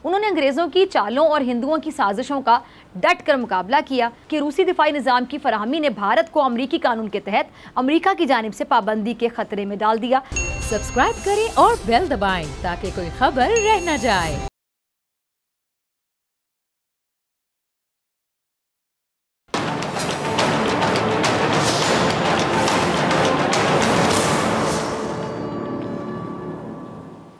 उन्होंने अंग्रेज़ों की चालों और हिंदुओं की साजिशों का डट कर मुकाबला किया कि रूसी दिफाई निज़ाम की फराहमी ने भारत को अमरीकी कानून के तहत अमरीका की जानिब से पाबंदी के खतरे में डाल दिया। सब्सक्राइब करें और बेल दबाएं ताकि कोई खबर रह न जाए।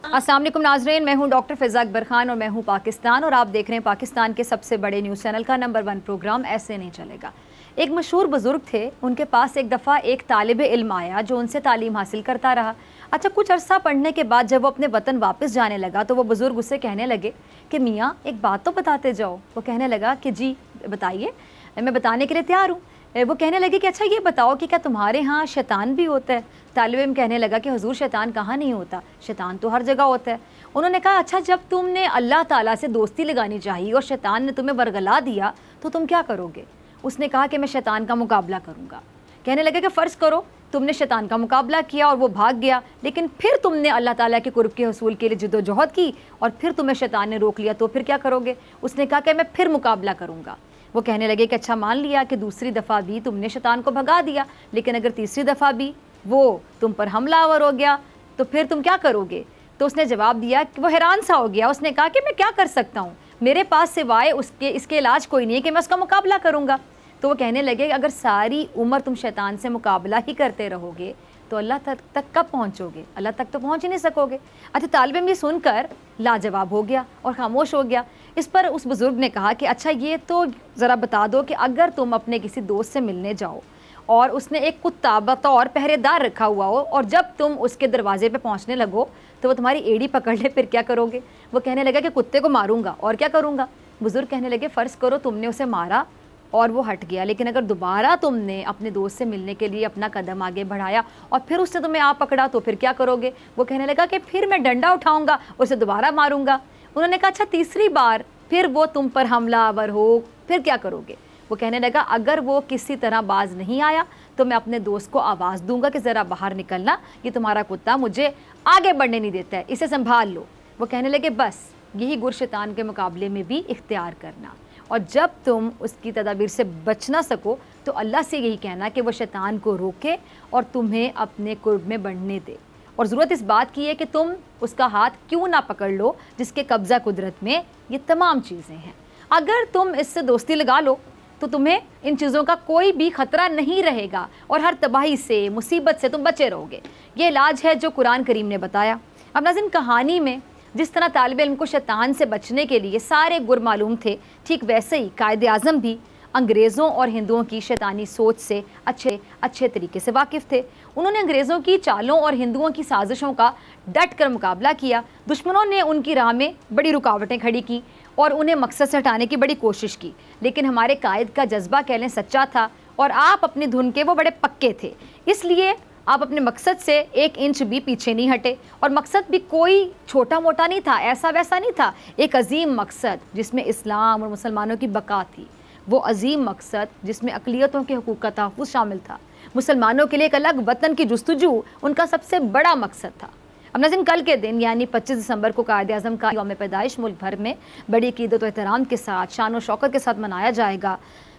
अस्सलाम वालेकुम नाज़रीन, मैं हूं डॉक्टर फ़िज़ा अकबर खान और मैं हूं पाकिस्तान और आप देख रहे हैं पाकिस्तान के सबसे बड़े न्यूज़ चैनल का नंबर 1 प्रोग्राम ऐसे नहीं चलेगा। एक मशहूर बुज़ुर्ग थे, उनके पास एक दफ़ा एक तालिब इल्म आया जो उनसे तालीम हासिल करता रहा। अच्छा, कुछ अरसा पढ़ने के बाद जब वो अपने वतन वापस जाने लगा तो वो बुज़ुर्ग उससे कहने लगे कि मियाँ एक बात तो बताते जाओ। वो कहने लगा कि जी बताइए, मैं बताने के लिए तैयार हूँ। वो कहने लगे कि अच्छा ये बताओ कि क्या तुम्हारे यहाँ शैतान भी होता है? तालिब इल्म कहने लगा कि हुजूर शैतान कहाँ नहीं होता, शैतान तो हर जगह होता है। उन्होंने कहा अच्छा जब तुमने अल्लाह ताला से दोस्ती लगानी चाहिए और शैतान ने तुम्हें बरगला दिया तो तुम क्या करोगे? उसने कहा कि मैं शैतान का मुकाबला करूँगा। कहने लगे कि फ़र्ज़ करो तुमने शैतान का मुकाबला किया और वो भाग गया, लेकिन फिर तुमने अल्लाह ताला के कुर्ब के हसूल के लिए जिद्दोजहद की और फिर तुम्हें शैतान ने रोक लिया, तो फिर क्या करोगे? उसने कहा कि मैं फिर मुकाबला करूँगा। वो कहने लगे कि अच्छा मान लिया कि दूसरी दफ़ा भी तुमने शैतान को भगा दिया, लेकिन अगर तीसरी दफ़ा भी वो तुम पर हमलावर हो गया तो फिर तुम क्या करोगे? तो उसने जवाब दिया कि वो हैरान सा हो गया। उसने कहा कि मैं क्या कर सकता हूँ, मेरे पास सिवाय उसके इसके इलाज कोई नहीं है कि मैं उसका मुकाबला करूँगा। तो वो कहने लगे अगर सारी उम्र तुम शैतान से मुकाबला ही करते रहोगे तो अल्लाह तक कब पहुँचोगे? अल्लाह तक तो पहुँच ही नहीं सकोगे। अच्छा, तालिब इल्म ये सुनकर लाजवाब हो गया और खामोश हो गया। इस पर उस बुज़ुर्ग ने कहा कि अच्छा ये तो ज़रा बता दो कि अगर तुम अपने किसी दोस्त से मिलने जाओ और उसने एक कुत्ता बतौर पहरेदार रखा हुआ हो और जब तुम उसके दरवाजे पे पहुंचने लगो तो वो तुम्हारी एड़ी पकड़ ले, फिर क्या करोगे? वो कहने लगा कि कुत्ते को मारूंगा और क्या करूंगा? बुजुर्ग कहने लगे फ़र्ज़ करो तुमने उसे मारा और वो हट गया, लेकिन अगर दोबारा तुमने अपने दोस्त से मिलने के लिए अपना कदम आगे बढ़ाया और फिर उसने तुम्हें आप पकड़ा तो फिर क्या करोगे? वो कहने लगा कि फिर मैं डंडा उठाऊँगा, उसे दोबारा मारूँगा। उन्होंने कहा अच्छा तीसरी बार फिर वो तुम पर हमलावर हो, फिर क्या करोगे? वो कहने लगा अगर वो किसी तरह बाज नहीं आया तो मैं अपने दोस्त को आवाज़ दूंगा कि ज़रा बाहर निकलना, ये तुम्हारा कुत्ता मुझे आगे बढ़ने नहीं देता है, इसे संभाल लो। वो कहने लगे बस यही गुर शैतान के मुकाबले में भी इख्तियार करना, और जब तुम उसकी तदाबीर से बच ना सको तो अल्लाह से यही कहना कि वो शैतान को रोके और तुम्हें अपने कुर्ब में बढ़ने दे। और ज़रूरत इस बात की है कि तुम उसका हाथ क्यों ना पकड़ लो जिसके कब्ज़ा कुदरत में ये तमाम चीज़ें हैं। अगर तुम इससे दोस्ती लगा लो तो तुम्हें इन चीज़ों का कोई भी ख़तरा नहीं रहेगा और हर तबाही से, मुसीबत से तुम बचे रहोगे। ये इलाज है जो कुरान करीम ने बताया। अब नाज़रीन, कहानी में जिस तरह तालिब इल्म को शैतान से बचने के लिए सारे गुर मालूम थे, ठीक वैसे ही कायदे आज़म भी अंग्रेज़ों और हिंदुओं की शैतानी सोच से अच्छे तरीके से वाकिफ़ थे। उन्होंने अंग्रेज़ों की चालों और हिंदुओं की साजिशों का डट कर मुकाबला किया। दुश्मनों ने उनकी राह में बड़ी रुकावटें खड़ी की और उन्हें मकसद से हटाने की बड़ी कोशिश की, लेकिन हमारे कायद का जज्बा कह लें सच्चा था और आप अपनी धुन के वो बड़े पक्के थे, इसलिए आप अपने मकसद से एक इंच भी पीछे नहीं हटे। और मकसद भी कोई छोटा मोटा नहीं था, ऐसा वैसा नहीं था, एक अजीम मकसद जिसमें इस्लाम और मुसलमानों की बका थी। वो अजीम मकसद जिसमें अक़लियतों के हकूक़ का तहफ़्फ़ुज़ शामिल था। मुसलमानों के लिए एक अलग वतन की जुस्तजू उनका सबसे बड़ा मकसद था। अब नाज़रीन, कल के दिन यानी 25 दिसंबर को कायद-ए-आज़म का यौम पैदाइश मुल्क भर में बड़ी अक़ीदत व एहतराम के साथ, शान व शौकत के साथ मनाया जाएगा।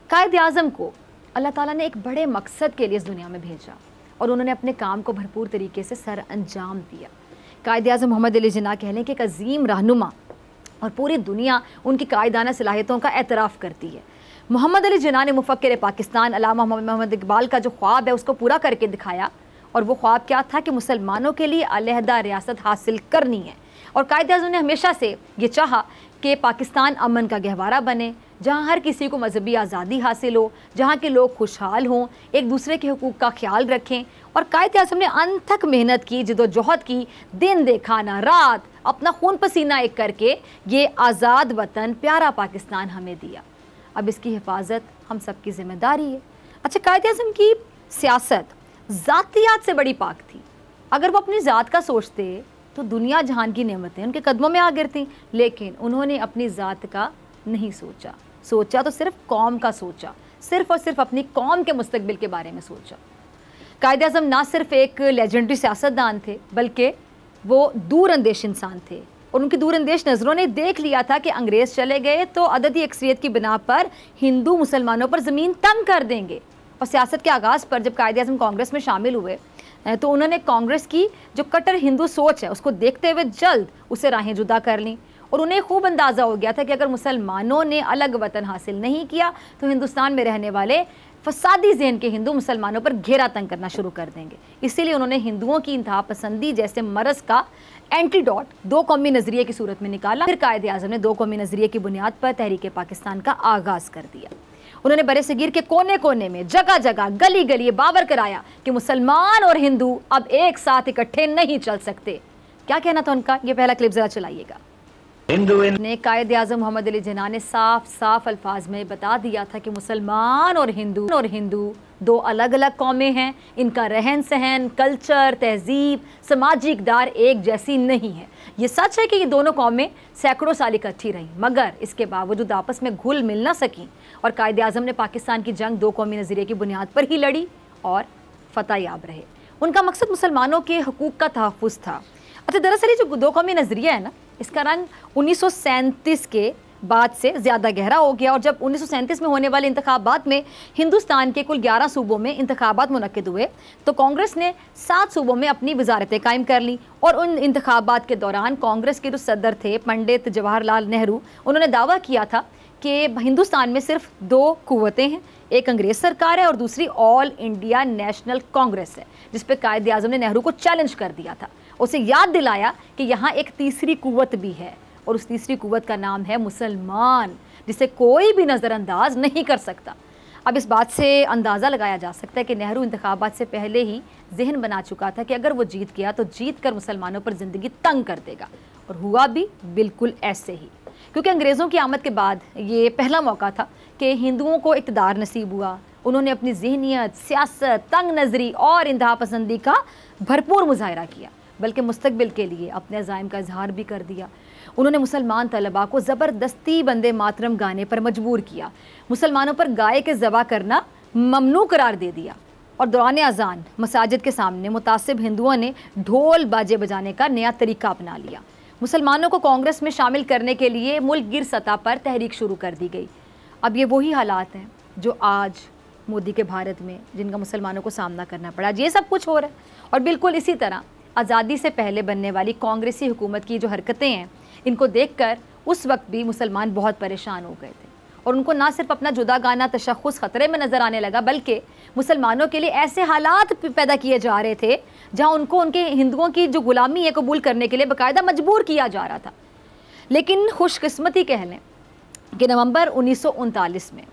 कायद-ए-आज़म को अल्लाह ताला ने एक बड़े मकसद के लिए इस दुनिया में भेजा और उन्होंने अपने काम को भरपूर तरीके से सर अंजाम दिया। कायद-ए-आज़म मोहम्मद अली जिन्ना कह लें कि एक अजीम रहनुमा और पूरी दुनिया उनकी कायदाना सलाहियतों का एतराफ़ करती है। मोहम्मद अली जिन्ना ने मुफ़क्किर पाकिस्तान अल्लामा मोहम्मद इकबाल का जो ख्वाब है उसको पूरा करके दिखाया, और वो ख्वाब क्या था कि मुसलमानों के लिए अलहदा रियासत हासिल करनी है। और कायद-ए-आज़म ने हमेशा से ये चाहा कि पाकिस्तान अमन का गहवारा बने, जहाँ हर किसी को मजहबी आज़ादी हासिल हो, जहाँ के लोग खुशहाल हों, एक दूसरे के हुकूक का ख्याल रखें। और कायद-ए-आज़म ने अनथक मेहनत की, जिद्दोजहद की, दिन देखा ना रात, अपना खून पसीना एक करके ये आज़ाद वतन प्यारा पाकिस्तान हमें दिया। अब इसकी हिफाजत हम सब की ज़िम्मेदारी है। अच्छा, कायद-ए-आज़म की सियासत ज़ातियात से बड़ी पाक थी। अगर वो अपनी ज़ात का सोचते तो दुनिया जहान की नेमतें उनके कदमों में आ गिरती, लेकिन उन्होंने अपनी ज़ात का नहीं सोचा तो सिर्फ कौम का सोचा, सिर्फ और सिर्फ अपनी कौम के मुस्तकबिल के बारे में सोचा। कायद-ए-आज़म ना सिर्फ एक लेजेंडरी सियासतदान थे, बल्कि वो दूर अंदेश इंसान थे और उनकी दूरंदेश नज़रों ने देख लिया था कि अंग्रेज़ चले गए तो अददी अक्सरियत की बिना पर हिंदू मुसलमानों पर ज़मीन तंग कर देंगे। और सियासत के आगाज़ पर जब कायदे-आज़म कांग्रेस में शामिल हुए तो उन्होंने कांग्रेस की जो कट्टर हिंदू सोच है उसको देखते हुए जल्द उसे राहें जुदा कर लीं। और उन्हें खूब अंदाज़ा हो गया था कि अगर मुसलमानों ने अलग वतन हासिल नहीं किया तो हिंदुस्तान में रहने वाले फसादी ज़हन के हिंदू मुसलमानों पर घेरा तंग करना शुरू कर देंगे। इसीलिए उन्होंने हिंदुओं की इंतहा पसंदी जैसे मरज़ का एंटीडोट दो कौमी नज़रिए की सूरत में निकाला। फिर कायदे आज़म ने दो कौमी नज़रिए की बुनियाद पर तहरीक पाकिस्तान का आगाज़ कर दिया। उन्होंने बरे-सगीर के कोने कोने में जगह जगह गली गली बावर कराया कि मुसलमान और हिंदू अब एक साथ इकट्ठे नहीं चल सकते। क्या कहना था उनका, ये पहला क्लिप ज़रा चलाइएगा। ने कायदे आज़म मोहम्मद अली जिन्ना ने साफ साफ अल्फाज में बता दिया था कि मुसलमान और हिंदू दो अलग अलग कौमें हैं। इनका रहन सहन, कल्चर, तहजीब, समाजी इक़दार एक जैसी नहीं है। ये सच है कि ये दोनों कौमें सैकड़ों साल इकट्ठी रहीं, मगर इसके बावजूद आपस में घुल मिल ना सकीं और कायदे आज़म ने पाकिस्तान की जंग दो कौमी नज़रिए की बुनियाद पर ही लड़ी और फतह याब रहे। उनका मकसद मुसलमानों के हकूक़ का तहफ़्फ़ुज़ था। अच्छा, दरअसल ये जो दो कौमी नज़रिया है ना, इसका रंग 1937 के बाद से ज़्यादा गहरा हो गया। और जब 1937 में होने वाले इंतखाबात में हिंदुस्तान के कुल 11 सूबों में इंतखाबात मुनक्किद हुए तो कांग्रेस ने 7 सूबों में अपनी वजारतें कायम कर लीं। और उन इंतखाबात के दौरान कांग्रेस के जो सदर थे पंडित जवाहरलाल नेहरू, उन्होंने दावा किया था कि हिंदुस्तान में सिर्फ दो कुव्वतें हैं, एक अंग्रेज़ सरकार है और दूसरी ऑल इंडिया नेशनल कांग्रेस है, जिस पर कायदे आज़म ने नेहरू को चैलेंज कर दिया था। उसे याद दिलाया कि यहाँ एक तीसरी कुव्वत भी है और उस तीसरी कुव्वत का नाम है मुसलमान, जिसे कोई भी नज़रअंदाज नहीं कर सकता। अब इस बात से अंदाज़ा लगाया जा सकता है कि नेहरू इंतखाबात से पहले ही जहन बना चुका था कि अगर वो जीत गया तो जीत कर मुसलमानों पर ज़िंदगी तंग कर देगा। और हुआ भी बिल्कुल ऐसे ही, क्योंकि अंग्रेज़ों की आमद के बाद ये पहला मौका था कि हिंदुओं को इक़्तिदार नसीब हुआ। उन्होंने अपनी ज़हनियत, सियासत, तंग नज़री और इंतहा पसंदी का भरपूर मुजाहरा किया, बल्कि मुस्तकबिल के लिए अपने अज़ाइम का इजहार भी कर दिया। उन्होंने मुसलमान तलबा को ज़बरदस्ती वंदे मातरम गाने पर मजबूर किया, मुसलमानों पर गाय के ज़बा करना ममनू करार दे दिया और दौरान अज़ान मसाजिद के सामने मुतासिब हिंदुओं ने ढोल बाजे बजाने का नया तरीका अपना लिया। मुसलमानों को कांग्रेस में शामिल करने के लिए मुल्क गिर सतह पर तहरीक शुरू कर दी गई। अब ये वही हालात हैं जो आज मोदी के भारत में, जिनका मुसलमानों को सामना करना पड़ा। ये सब कुछ हो रहा है और बिल्कुल इसी तरह आज़ादी से पहले बनने वाली कांग्रेसी हुकूमत की जो हरकतें हैं, इनको देखकर उस वक्त भी मुसलमान बहुत परेशान हो गए थे और उनको ना सिर्फ अपना जुदा गाना तशख़्ख़ुस ख़तरे में नज़र आने लगा, बल्कि मुसलमानों के लिए ऐसे हालात पैदा किए जा रहे थे जहां उनको उनके हिंदुओं की जो गुलामी है कबूल करने के लिए बाकायदा मजबूर किया जा रहा था। लेकिन खुशकिस्मती कह लें कि नवंबर 1939 में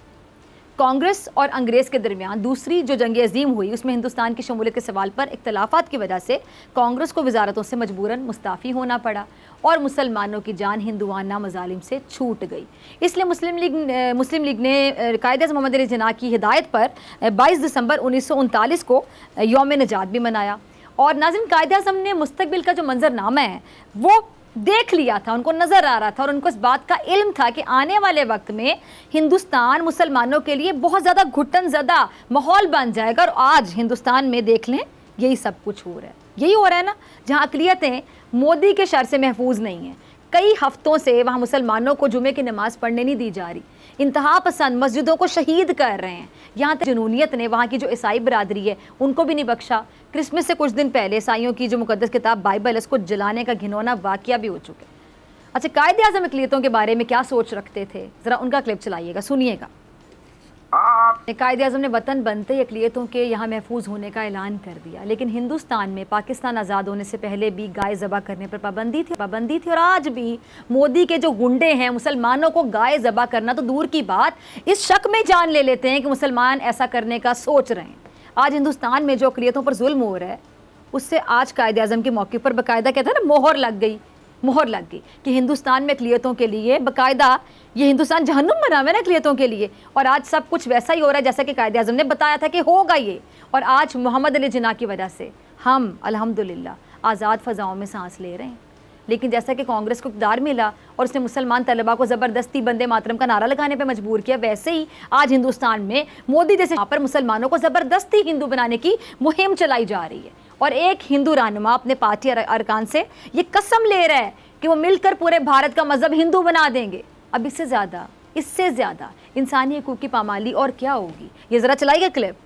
कांग्रेस और अंग्रेज़ के दरमियान दूसरी जो जंग अजीम हुई, उसमें हिंदुस्तान की शमूलियत के सवाल पर इख्तलाफात की वजह से कांग्रेस को वजारतों से मजबूरन मुस्ताफ़ी होना पड़ा और मुसलमानों की जान हिंदुआना मजालिम से छूट गई। इसलिए मुस्लिम लीग ने कायदे मोहम्मद अली जिन्ना की हिदायत पर 22 दिसंबर 1939 को यौम निजात भी मनाया। और नाज़रीन, कायदे आज़म ने मुस्तकबिल का जो मंजरनामा है वो देख लिया था, उनको नज़र आ रहा था और उनको इस बात का इल्म था कि आने वाले वक्त में हिंदुस्तान मुसलमानों के लिए बहुत ज़्यादा घुटन ज़दा माहौल बन जाएगा। और आज हिंदुस्तान में देख लें, यही सब कुछ हो रहा है। यही हो रहा है ना, जहाँ अक़लियतें मोदी के शर से महफूज नहीं हैं। कई हफ्तों से वहाँ मुसलमानों को जुमे की नमाज़ पढ़ने नहीं दी जा रही, इंतहा पसंद मस्जिदों को शहीद कर रहे हैं। यहाँ तक जुनूनियत ने वहाँ की जो ईसाई बरादरी है उनको भी नहीं बख्शा। क्रिसमस से कुछ दिन पहले ईसाइयों की जो मुकद्दस किताब बाइबल, इसको जलाने का घिनौना वाक़या भी हो चुका है। अच्छा, कायदे आज़म अक़लियतों के बारे में क्या सोच रखते थे, ज़रा उनका क्लिप चलाइएगा, सुनिएगा। कायदे आज़म ने वतन बनते ही अक़लियतों के यहाँ महफूज होने का ऐलान कर दिया, लेकिन हिंदुस्तान में पाकिस्तान आज़ाद होने से पहले भी गाय ज़बा करने पर पाबंदी थी और आज भी मोदी के जो गुंडे हैं मुसलमानों को गाय ज़बा करना तो दूर की बात, इस शक में जान ले लेते हैं कि मुसलमान ऐसा करने का सोच रहे हैं। आज हिंदुस्तान में जो अक़लियतों पर जुल्म हो रहा है, उससे आज कायदे आज़म के मौके पर बाकायदा कहते हैं ना, मोहर लग गई कि हिंदुस्तान में अक़लियतों के लिए बाकायदा ये हिंदुस्तान जहन्नुम बना हुआ है ना अक़लियतों के लिए। और आज सब कुछ वैसा ही हो रहा है जैसा कि कायदे आज़म ने बताया था कि होगा ये। और आज मोहम्मद अली जिन्ना की वजह से हम अल्हम्दुलिल्लाह आज़ाद फ़ज़ाओं में सांस ले रहे हैं। लेकिन जैसा कि कांग्रेस को इक़्तिदार मिला और उसने मुसलमान तलबा को ज़बरदस्ती वंदे मातरम का नारा लगाने पर मजबूर किया, वैसे ही आज हिंदुस्तान में मोदी जैसे यहाँ पर मुसलमानों को ज़बरदस्ती हिंदू बनाने की मुहिम चलाई जा रही है। और एक हिंदू रहनुमा अपने पार्टी अरकान से ये कसम ले रहा है कि वो मिलकर पूरे भारत का मजहब हिंदू बना देंगे। अब इससे ज़्यादा इंसानी हकूक़ की पामाली और क्या होगी? ये ज़रा चलाइए क्लिप।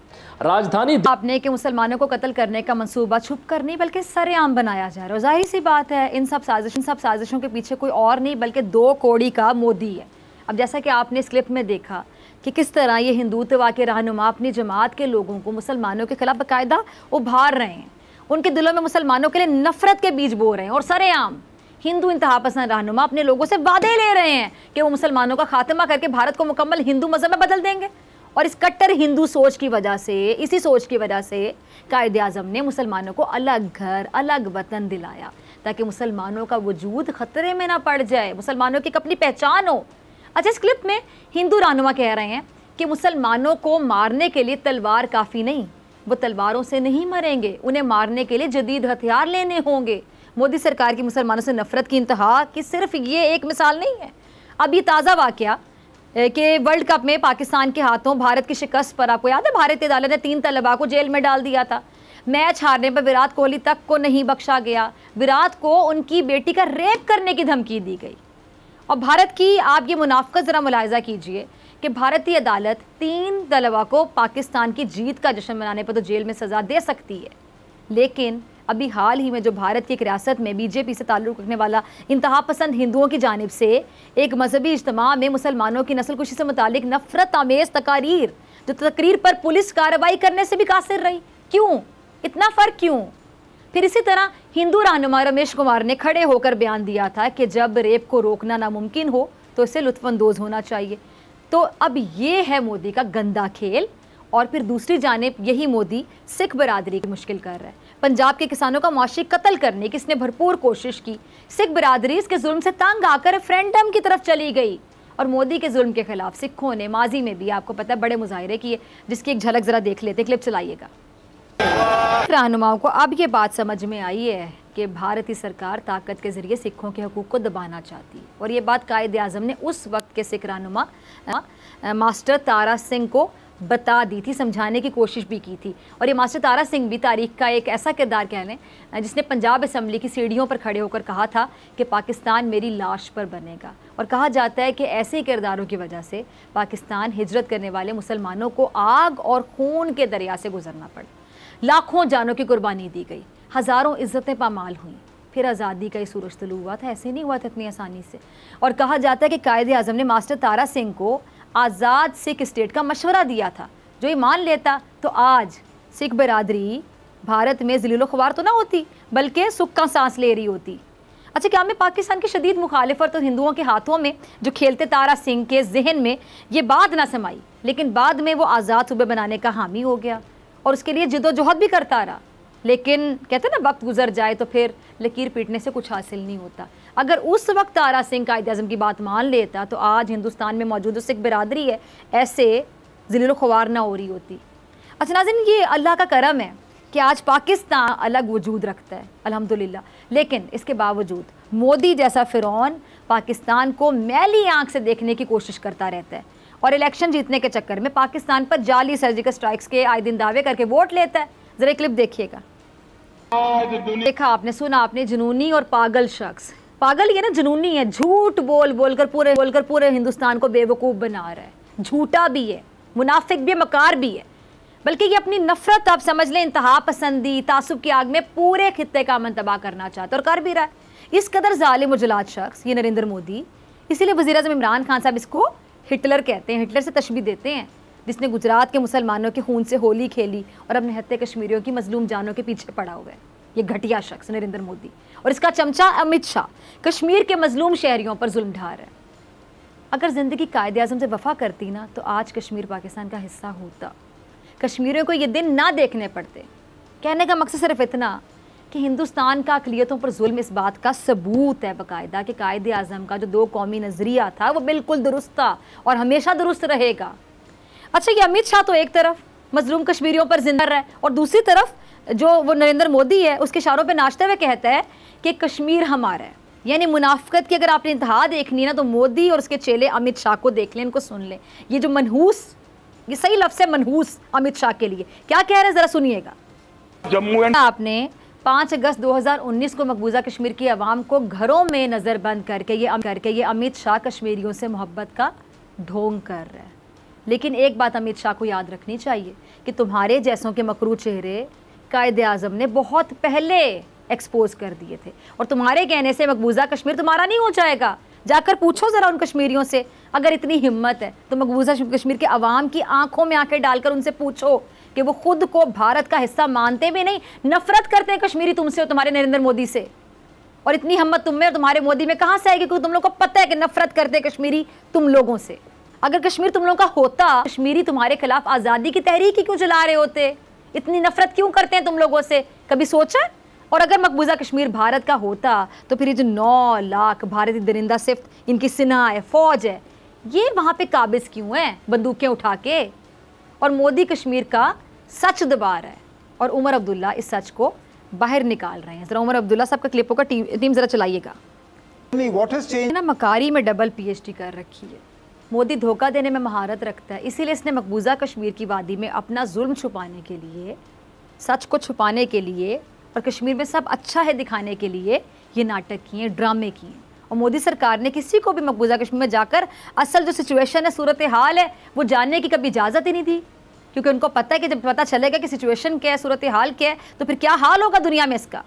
राजधानी आपने कि मुसलमानों को कत्ल करने का मंसूबा छुप कर नहीं बल्कि सरेआम बनाया जा रहा है। जाहिर सी बात है इन सब साजिशों के पीछे कोई और नहीं बल्कि 2 कौड़ी का मोदी है। अब जैसा कि आपने इस क्लिप में देखा कि किस तरह ये हिंदुत्व के रहनुमा अपनी जमात के लोगों को मुसलमानों के खिलाफ बाकायदा उभार रहे हैं, उनके दिलों में मुसलमानों के लिए नफरत के बीज बो रहे हैं और सरेआम हिंदू इंतहा पसंद रहनुमा अपने लोगों से वादे ले रहे हैं कि वो मुसलमानों का खात्मा करके भारत को मुकम्मल हिंदू मजहब में बदल देंगे। और इस कट्टर हिंदू सोच की वजह से, इसी सोच की वजह से कायदे आज़म ने मुसलमानों को अलग घर, अलग वतन दिलाया ताकि मुसलमानों का वजूद ख़तरे में ना पड़ जाए, मुसलमानों की अपनी पहचान हो। अच्छा, इस क्लिप में हिंदू रहनुमा कह रहे हैं कि मुसलमानों को मारने के लिए तलवार काफ़ी नहीं, वो तलवारों से नहीं मरेंगे, उन्हें मारने के लिए जदीद हथियार लेने होंगे। मोदी सरकार की मुसलमानों से नफरत की इंतहा की सिर्फ ये एक मिसाल नहीं है। अब ये ताज़ा वाक़या कि वर्ल्ड कप में पाकिस्तान के हाथों भारत की शिकस्त पर आपको याद है भारतीय अदालत ने 3 तलबा को जेल में डाल दिया था। मैच हारने पर विराट कोहली तक को नहीं बख्शा गया, विराट को उनकी बेटी का रेप करने की धमकी दी गई। और भारत की आप ये मुनाफकत ज़रा मुलाहिजा कीजिए कि भारतीय अदालत 3 तलबा को पाकिस्तान की जीत का जश्न मनाने पर तो जेल में सज़ा दे सकती है, लेकिन अभी हाल ही में जो भारत की एक रियासत में बीजेपी से ताल्लुक़ रखने वाला इंतहा पसंद हिंदुओं की जानिब से एक मजहबी इज्तिमा में मुसलमानों की नस्लकुशी से मुतालिक नफरत आमेज़ तकारीर, जो तकरीर पर पुलिस कार्रवाई करने से भी कासिर रही। क्यों? इतना फ़र्क क्यों? फिर इसी तरह हिंदू रहनुमा रमेश कुमार ने खड़े होकर बयान दिया था कि जब रेप को रोकना नामुमकिन हो तो इससे लुत्फ़अंदोज़ होना चाहिए। तो अब ये है मोदी का गंदा खेल। और फिर दूसरी जानिब यही मोदी सिख बरादरी की मुश्किल कर रहा है। पंजाब के किसानों का मुआशी कत्ल करने की इसने भरपूर कोशिश की। सिख बरादरी इसके जुल्म से तंग आकर रेफरेंडम की तरफ चली गई और मोदी के जुल्म के खिलाफ सिखों ने माजी में भी आपको पता है बड़े मुजाहिरे किए, जिसकी एक झलक ज़रा देख लेते। क्लिप चलाइएगा। रहनुमाओं को अब ये बात समझ में आई है कि भारतीय सरकार ताकत के ज़रिए सिखों के हकूक़ को दबाना चाहती है और ये बात कायदे आज़म ने उस वक्त के सिख रहनुमा मास्टर तारा सिंह को बता दी थी, समझाने की कोशिश भी की थी। और ये मास्टर तारा सिंह भी तारीख का एक ऐसा किरदार कह लें जिसने पंजाब असम्बली की सीढ़ियों पर खड़े होकर कहा था कि पाकिस्तान मेरी लाश पर बनेगा। और कहा जाता है कि ऐसे किरदारों की वजह से पाकिस्तान हिजरत करने वाले मुसलमानों को आग और खून के दरिया से गुजरना पड़ा, लाखों जानों की कुर्बानी दी गई, हज़ारों इज़्ज़तें पामाल हुई, फिर आज़ादी का ये सूरज तुलू हुआ था। ऐसे नहीं हुआ था इतनी आसानी से। और कहा जाता है कि कायदे आज़म ने मास्टर तारा सिंह को आज़ाद सिख स्टेट का मशवरा दिया था। जो ये मान लेता तो आज सिख बरादरी भारत में ज़लीलो ख्वार तो ना होती बल्कि सुख का सांस ले रही होती। अच्छा, क्या में पाकिस्तान की शदीद मुखालिफत और हिंदुओं के हाथों में जो खेलते तारा सिंह के जहन में ये बात ना समाई, लेकिन बाद में वो आज़ाद सूबे बनाने का हामी हो गया और उसके लिए जिद्दोजहद भी करता रहा। लेकिन कहते हैं ना, वक्त गुजर जाए तो फिर लकीर पीटने से कुछ हासिल नहीं होता। अगर उस वक्त तारा सिंह कायदे आज़म की बात मान लेता तो आज हिंदुस्तान में मौजूद सिख बिरादरी है ऐसे ज़लीलो ख्वार ना हो रही होती। अच्छा नाज़रीन, ये अल्लाह का करम है कि आज पाकिस्तान अलग वजूद रखता है अल्हम्दुलिल्लाह, लेकिन इसके बावजूद मोदी जैसा फ़िरौन पाकिस्तान को मैली आँख से देखने की कोशिश करता रहता है और इलेक्शन जीतने के चक्कर में पाकिस्तान पर जाली सर्जिकल स्ट्राइक्स के आए दिन दावे करके वोट लेता है। ज़रा क्लिप देखिएगा। देखा आपने, सुना आपने, जुनूनी और पागल शख्स। पागल ये ना जुनूनी है, झूठ बोल कर पूरे हिंदुस्तान को बेवकूफ़ बना रहा है, झूठा भी है, मुनाफिक भी है, मकार भी है। बल्कि ये अपनी नफरत आप समझ लें, इंतहा पसंदी, तासुब की आग में पूरे खित्ते का अमन तबाह करना चाहता है और कर भी रहा है। इस कदर जालिम और जलाद शख्स ये नरेंद्र मोदी, इसीलिए वज़ीर आज़म इमरान खान साहब इसको हिटलर कहते हैं, हिटलर से तशबीह देते हैं, जिसने गुजरात के मुसलमानों के खून से होली खेली और अपने हत्ते कश्मीरियों की मजलूम जानों के पीछे पड़ा हुआ है। ये घटिया शख्स नरेंद्र मोदी और इसका चमचा अमित शाह कश्मीर के मजलूम शहरियों पर जुल्म ढा रहा है। अगर ज़िंदगी कायदे आज़म से वफ़ा करती ना तो आज कश्मीर पाकिस्तान का हिस्सा होता, कश्मीरियों को ये दिन ना देखने पड़ते। कहने का मकसद सिर्फ इतना कि हिंदुस्तान का अक़लियतों पर जुल्म इस बात का सबूत है बाकायदा कि कायदे आज़म का जो 2 कौमी नज़रिया था वो बिल्कुल दुरुस्त था और हमेशा दुरुस्त रहेगा। अच्छा, ये अमित शाह तो एक तरफ मजलूम कश्मीरियों पर जिंदा रहा है और दूसरी तरफ जो वो नरेंद्र मोदी है उसके इशारों पे नाचते हुए कहता है कि कश्मीर हमारा है। यानी मुनाफिकत की अगर आपने इंतहा देखनी है ना तो मोदी और उसके चेले अमित शाह को देख लें, इनको सुन लें। ये जो मनहूस, ये सही लफ्ज़ है मनहूस अमित शाह के लिए, क्या कह रहे हैं ज़रा सुनिएगा। जम्मू एंड आपने 5 अगस्त 2019 को मकबूजा कश्मीर की आवाम को घरों में नज़रबंद करके ये अमित शाह कश्मीरियों से मोहब्बत का ढोंग कर रहा है। लेकिन एक बात अमित शाह को याद रखनी चाहिए कि तुम्हारे जैसों के मकरू चेहरे कायदे आज़म ने बहुत पहले एक्सपोज कर दिए थे, और तुम्हारे कहने से मकबूजा कश्मीर तुम्हारा नहीं हो जाएगा। जाकर पूछो ज़रा उन कश्मीरियों से, अगर इतनी हिम्मत है तो मकबूजा कश्मीर के अवाम की आंखों में आंखें डालकर उनसे पूछो कि वो खुद को भारत का हिस्सा मानते भी नहीं, नफरत करते हैं कश्मीरी तुमसे और तुम्हारे नरेंद्र मोदी से। और इतनी हिम्मत तुम में और तुम्हारे मोदी में कहाँ से आएगी, क्योंकि तुम लोग को पता है कि नफरत करते हैं कश्मीरी तुम लोगों से। अगर कश्मीर तुम लोगों का होता, कश्मीरी तुम्हारे खिलाफ आज़ादी की तहरीक ही क्यों चला रहे होते? इतनी नफरत क्यों करते हैं तुम लोगों से, कभी सोचा? और अगर मकबूजा कश्मीर भारत का होता तो फिर ये जो 9 लाख भारतीय दरिंदा सिफ्त इनकी सेना है, फौज है, ये वहाँ पे काबिज क्यों है बंदूकें उठा के? और मोदी कश्मीर का सच दबा रहा है और उमर अब्दुल्ला इस सच को बाहर निकाल रहे हैं। जरा उमर अब्दुल्ला साहब का क्लिपों का टीम जरा चलाइएगा। ना मकारी में डबल PhD कर रखी है। मोदी धोखा देने में महारत रखता है, इसीलिए इसने मकबूजा कश्मीर की वादी में अपना जुल्म छुपाने के लिए, सच को छुपाने के लिए और कश्मीर में सब अच्छा है दिखाने के लिए ये नाटक किए, ड्रामे किए। और मोदी सरकार ने किसी को भी मकबूजा कश्मीर में जाकर असल जो सिचुएशन है, सूरत हाल है, वो जानने की कभी इजाज़त ही नहीं दी, क्योंकि उनको पता है कि जब पता चलेगा कि सिचुएशन क्या है, सूरत हाल क्या है, तो फिर क्या हाल होगा दुनिया में इसका।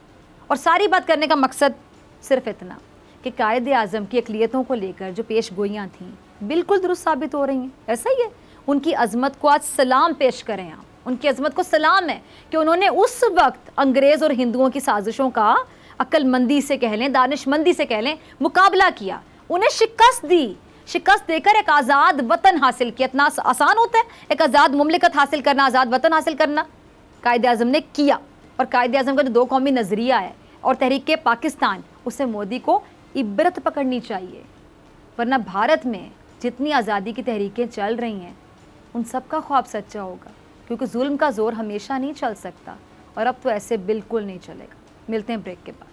और सारी बात करने का मकसद सिर्फ इतना कि कायदे आज़म की अक़लियतों को लेकर जो पेश गोइयाँ थीं बिल्कुल दुरुस्त साबित हो रही हैं। ऐसा ही है, उनकी अज़मत को आज सलाम पेश करें आप, उनकी अज़मत को सलाम है कि उन्होंने उस वक्त अंग्रेज़ और हिंदुओं की साजिशों का अक्लमंदी से कह लें, दानिशमंदी से कह लें, मुकाबला किया, उन्हें शिकस्त दी, शिकस्त देकर एक आज़ाद वतन हासिल किया। इतना आसान होता है एक आज़ाद मुमलिकत हासिल करना, आज़ाद वतन हासिल करना? कायदे आज़म ने किया। और कायदे आज़म का जो 2 कौमी नज़रिया है और तहरीक पाकिस्तान, उससे मोदी को इबरत पकड़नी चाहिए। वरना भारत में जितनी आज़ादी की तहरीकें चल रही हैं उन सब का ख्वाब सच्चा होगा, क्योंकि जुल्म का ज़ोर हमेशा नहीं चल सकता, और अब तो ऐसे बिल्कुल नहीं चलेगा। मिलते हैं ब्रेक के बाद।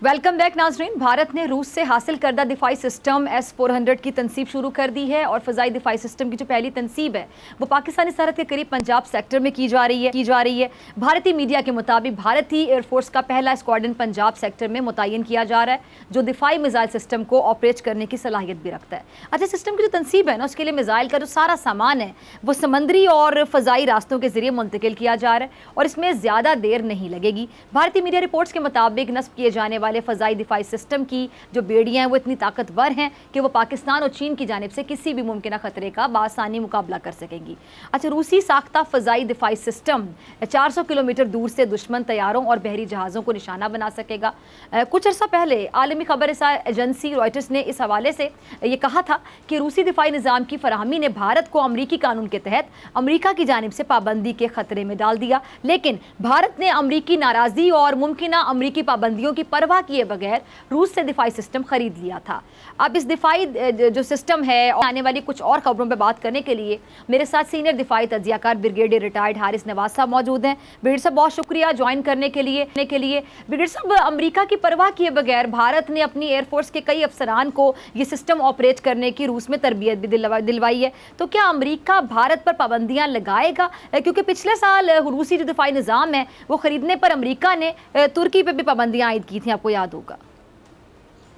वेलकम बैक नाज़रीन। भारत ने रूस से हासिल करदा दिफाई सिस्टम S-400 की तनसीब शुरू कर दी है, और फ़ज़ाई दिफाई सिस्टम की जो पहली तनसीब है वो पाकिस्तानी सरहद के करीब पंजाब सेक्टर में की जा रही है। भारतीय मीडिया के मुताबिक भारतीय एयरफोर्स का पहला स्क्वाड्रन पंजाब सेक्टर में मुतय्यन किया जा रहा है, जो दिफाई मिसाइल सिस्टम को ऑपरेट करने की सलाहियत भी रखता है। अच्छा, सिस्टम की जो तनसीब है ना, उसके लिए मिसाइल का जो सारा सामान है वो समंदरी और फ़ज़ाई रास्तों के ज़रिए मुंतकिल किया जा रहा है, और इसमें ज़्यादा देर नहीं लगेगी। भारतीय मीडिया रिपोर्ट्स के मुताबिक नस्ब किए जाने वाले फ़ज़ाई दिफाई सिस्टम की जो बेड़ियां हैं वो इतनी ताकतवर हैं कि वो पाकिस्तान और चीन की जानिब से किसी भी मुमकिन खतरे का बासानी मुकाबला कर सकेंगी। अच्छा, रूसी साख्ता फ़ज़ाई दिफाई सिस्टम 400 किलोमीटर दूर से दुश्मन तैयारों और बहरी जहाज़ों को निशाना बना सकेगा। कुछ अर्सा पहले आलमी खबर एजेंसी रॉयटर्स ने इस हवाले से ये कहा था कि रूसी दिफाई निज़ाम की फराहमी ने भारत को अमरीकी कानून के तहत अमरीका की जानिब से पाबंदी के खतरे में डाल दिया, लेकिन भारत ने अमरीकी नाराज़गी और मुमकिन अमरीकी पाबंदियों की परवाह किए बगैर रूस से दिफाई सिस्टम खरीद लिया था। अब इस दिफाई जो सिस्टम है और आने वाली कुछ और खबरों पर बात करने के लिए मेरे साथ सीनियर दिफाई तज्जियाकार ब्रिगेडियर रिटायर्ड हारिस नवाज साहब मौजूद हैं। ब्रिगेडियर साहब, बहुत शुक्रिया ज्वाइन करने के लिए। ब्रिगेडियर साहब, अमरीका की परवाह किए बगैर भारत ने अपनी एयरफोर्स के कई अफसरान को ये सिस्टम ऑपरेट करने की रूस में तरबियत भी दिलवाई है, तो क्या अमरीका भारत पर पाबंदियाँ लगाएगा? क्योंकि पिछले साल रूसी जो दिफाई निज़ाम है वो ख़रीदने पर अमरीका ने तुर्की पर भी पाबंदियाँ आयद की थी, आपको याद होगा।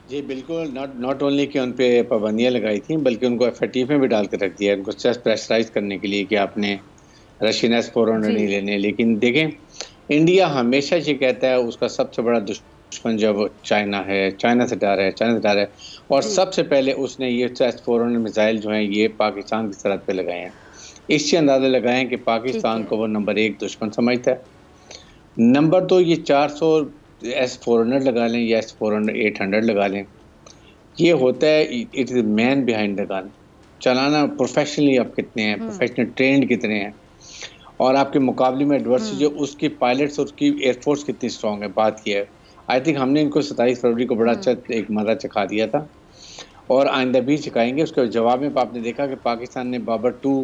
जी बिल्कुल, नॉट ओनली कि उन पे पाबंदियाँ लगाई थी, बल्कि उनको FATF में भी डाल के रख दिया, उनको प्रेशराइज करने के लिए कि आपने रशियन S-400 नहीं लेने। लेकिन देखें, इंडिया हमेशा ये कहता है उसका सबसे बड़ा दुश्मन जब चाइना है, चाइना से डर है, और सबसे पहले उसने ये S-400 मिसाइल जो हैं ये पाकिस्तान की सरहद पे लगाए हैं। इससे अंदाज़ा लगाएं कि पाकिस्तान को वो नंबर 1 दुश्मन समझता है। नंबर 2, ये 400 S-400 लगा लें या S-400 800 लगा लें, ये होता है it is man behind the gun. चलाना प्रोफेशनली आप कितने हैं, प्रोफेशनल ट्रेंड कितने हैं, और आपके मुकाबले में एडवर्सरी जो उसकी पायलट्स और उसकी एयरफोर्स कितनी स्ट्रॉन्ग है, बात किया है। आई थिंक हमने इनको 27 फरवरी को बड़ा अच्छा एक मज़ा चखा दिया था, और आइंदा भी चखाएंगे। उसके जवाब में आपने देखा कि पाकिस्तान ने बाबर 2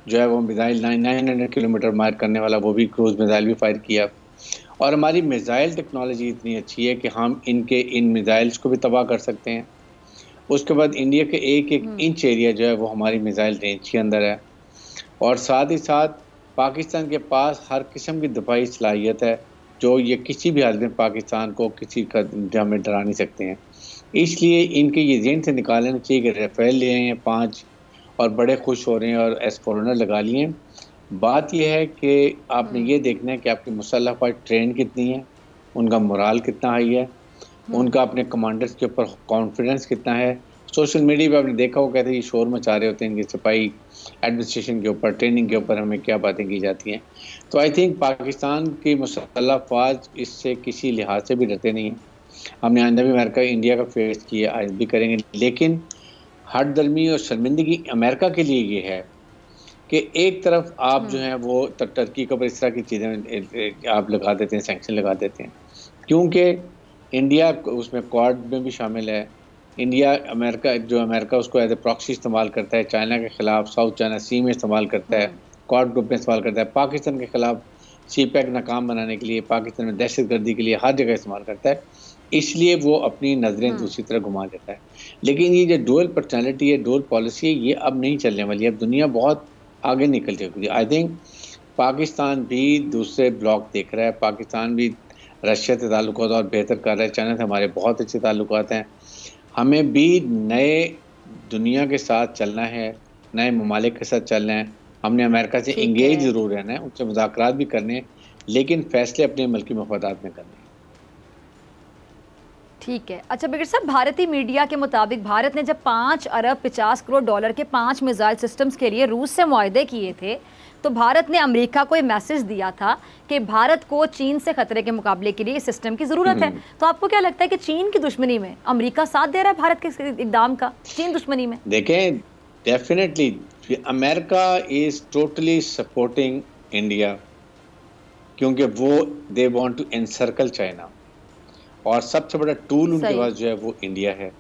जो है वो मिसाइल 900 किलोमीटर मार करने वाला वो भी क्रूज मिसाइल भी फायर किया, और हमारी मिसाइल टेक्नोलॉजी इतनी अच्छी है कि हम इन मिसाइल्स को भी तबाह कर सकते हैं। उसके बाद इंडिया के एक एक इंच एरिया जो है वो हमारी मिसाइल रेंज के अंदर है, और साथ ही साथ पाकिस्तान के पास हर किस्म की दफाई सलाहियत है, जो ये किसी भी हालत में पाकिस्तान को किसी का में डरा नहीं सकते हैं। इसलिए इनके ये जहन से निकाल लेना चाहिए कि राफेल ले आए हैं 5 और बड़े खुश हो रहे हैं और S-400 लगा लिए। बात यह है कि आपने ये देखना है कि आपकी मुसल्लह फौज ट्रेन कितनी है, उनका मोराल कितना हाई है, उनका अपने कमांडर्स के ऊपर कॉन्फिडेंस कितना है। सोशल मीडिया पे आपने देखा हो, कहते हैं ये शोर मचा रहे होते हैं इनके सिपाही एडमिनिस्ट्रेशन के ऊपर, ट्रेनिंग के ऊपर हमें क्या बातें की जाती हैं। तो आई थिंक पाकिस्तान की मुसल्लह फौज इससे किसी लिहाज से भी डरते नहीं हैं। हमने आइंदा भी अमेरिका इंडिया का फेस किया, आज भी करेंगे, लेकिन हर दर्मी और शर्मिंदगी अमेरिका के लिए ये है कि एक तरफ आप जो हैं वो टर्की के ऊपर इस तरह की चीज़ें आप लगा देते हैं, सैंक्शन लगा देते हैं, क्योंकि इंडिया उसमें क्वाड में भी शामिल है। अमेरिका उसको एज ए प्रॉक्सी इस्तेमाल करता है, चाइना के खिलाफ साउथ चाइना सी में इस्तेमाल करता है, क्वाड ग्रुप में इस्तेमाल करता है, पाकिस्तान के खिलाफ CPEC नाकाम बनाने के लिए, पाकिस्तान में दहशत गर्दी के लिए हर जगह इस्तेमाल करता है। इसलिए वो अपनी नज़रें दूसरी तरफ घुमा देता है। लेकिन ये जो डुअल पर्सनैलिटी है, डुअल पॉलिसी है, ये अब नहीं चलने वाली। अब दुनिया बहुत आगे निकल चुकी है। आई थिंक पाकिस्तान भी दूसरे ब्लॉक देख रहा है, पाकिस्तान भी रशिया से ताल्लुकात और बेहतर कर रहा है, चाइना से हमारे बहुत अच्छे ताल्लुकात हैं। हमें भी नए दुनिया के साथ चलना है, नए ममालिक के साथ चलना है। हमने अमेरिका से इंगेज ज़रूर रहना है, उनसे मुज़ाकरात भी करने हैं, लेकिन फैसले अपने मुल्की मफादात में करने हैं। ठीक है। अच्छा बिगर साहब, भारतीय मीडिया के मुताबिक भारत ने जब 5 अरब 50 करोड़ डॉलर के 5 मिसाइल सिस्टम्स के लिए रूस से मुआहदे किए थे, तो भारत ने अमेरिका को ये मैसेज दिया था कि भारत को चीन से खतरे के मुकाबले के लिए इस सिस्टम की ज़रूरत है। तो आपको क्या लगता है कि चीन की दुश्मनी में अमेरिका साथ दे रहा है भारत के इक़दाम का, चीन दुश्मनी में? देखें, definitely America is totally supporting India, क्योंकि वो they want to encircle China, और सबसे बड़ा टूल उनके पास जो है वो इंडिया है।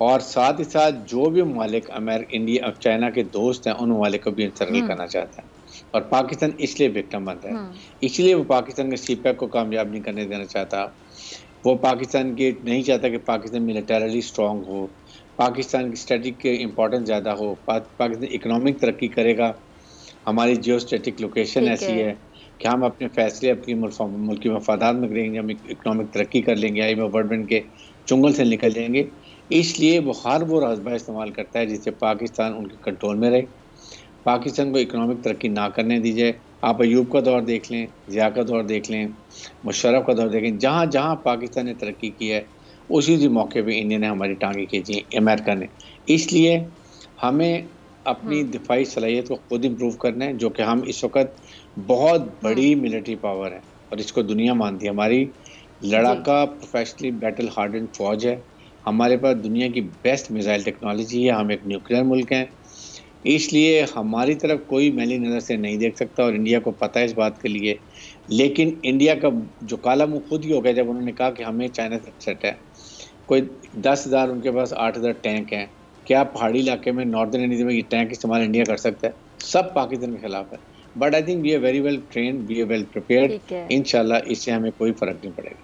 और साथ ही साथ जो भी ममालिक इंडिया और चाइना के दोस्त हैं, उन ममालिक को भी इंसर्कल करना चाहता है, और पाकिस्तान इसलिए विक्टिम बनता है। इसलिए वो पाकिस्तान के CPEC को कामयाब नहीं करने देना चाहता। वो पाकिस्तान के नहीं चाहता कि पाकिस्तान मिलिटरली स्ट्रॉन्ग हो, पाकिस्तान की स्ट्रेटेजिक के इम्पोर्टेंस ज़्यादा हो, पाकिस्तान इकोनॉमिक तरक्की करेगा। हमारी जियो स्ट्रेटेजिक लोकेशन ऐसी है कि हम अपने फैसले अपनी मुल्की मफादात में करेंगे, हम इकोनॉमिक तरक्की कर लेंगे, IMF वर्ल्ड बैंक के चुंगल से निकल जाएंगे। इसलिए वो हर वो रास्ता इस्तेमाल करता है जिससे पाकिस्तान उनके कंट्रोल में रहे, पाकिस्तान को इकोनॉमिक तरक्की ना करने दी जाए। आप अयूब का दौर देख लें, ज़िया का दौर देख लें, मुशर्रफ का दौर देखें, जहाँ जहाँ पाकिस्तान ने तरक्की की है उसी मौके पर इंडिया ने हमारी टांगें खींची, अमेरिका ने। इसलिए हमें अपनी दिफाई सलाहियत को खुद इम्प्रूव करना है, जो कि हम इस वक्त बहुत बड़ी मिलिट्री पावर है और इसको दुनिया मानती है। हमारी लड़ाका प्रोफेशनली बैटल हार्डन फौज है, हमारे पास दुनिया की बेस्ट मिसाइल टेक्नोलॉजी है, हम एक न्यूक्लियर मुल्क हैं। इसलिए हमारी तरफ कोई मैली नज़र से नहीं देख सकता, और इंडिया को पता है इस बात के लिए। लेकिन इंडिया का जो काला मुँह खुद ही हो गया जब उन्होंने कहा कि हमें चाइना से अपसेट है। कोई 10,000 उनके पास 8,000 टैंक हैं, क्या पहाड़ी इलाके में नॉर्दर्न इंडिया में ये टैंक इस्तेमाल इंडिया कर सकता है? सब पाकिस्तान के खिलाफ है। But I think we are very well trained, we are well prepared. इंशाल्लाह इससे हमें कोई फर्क नहीं पड़ेगा।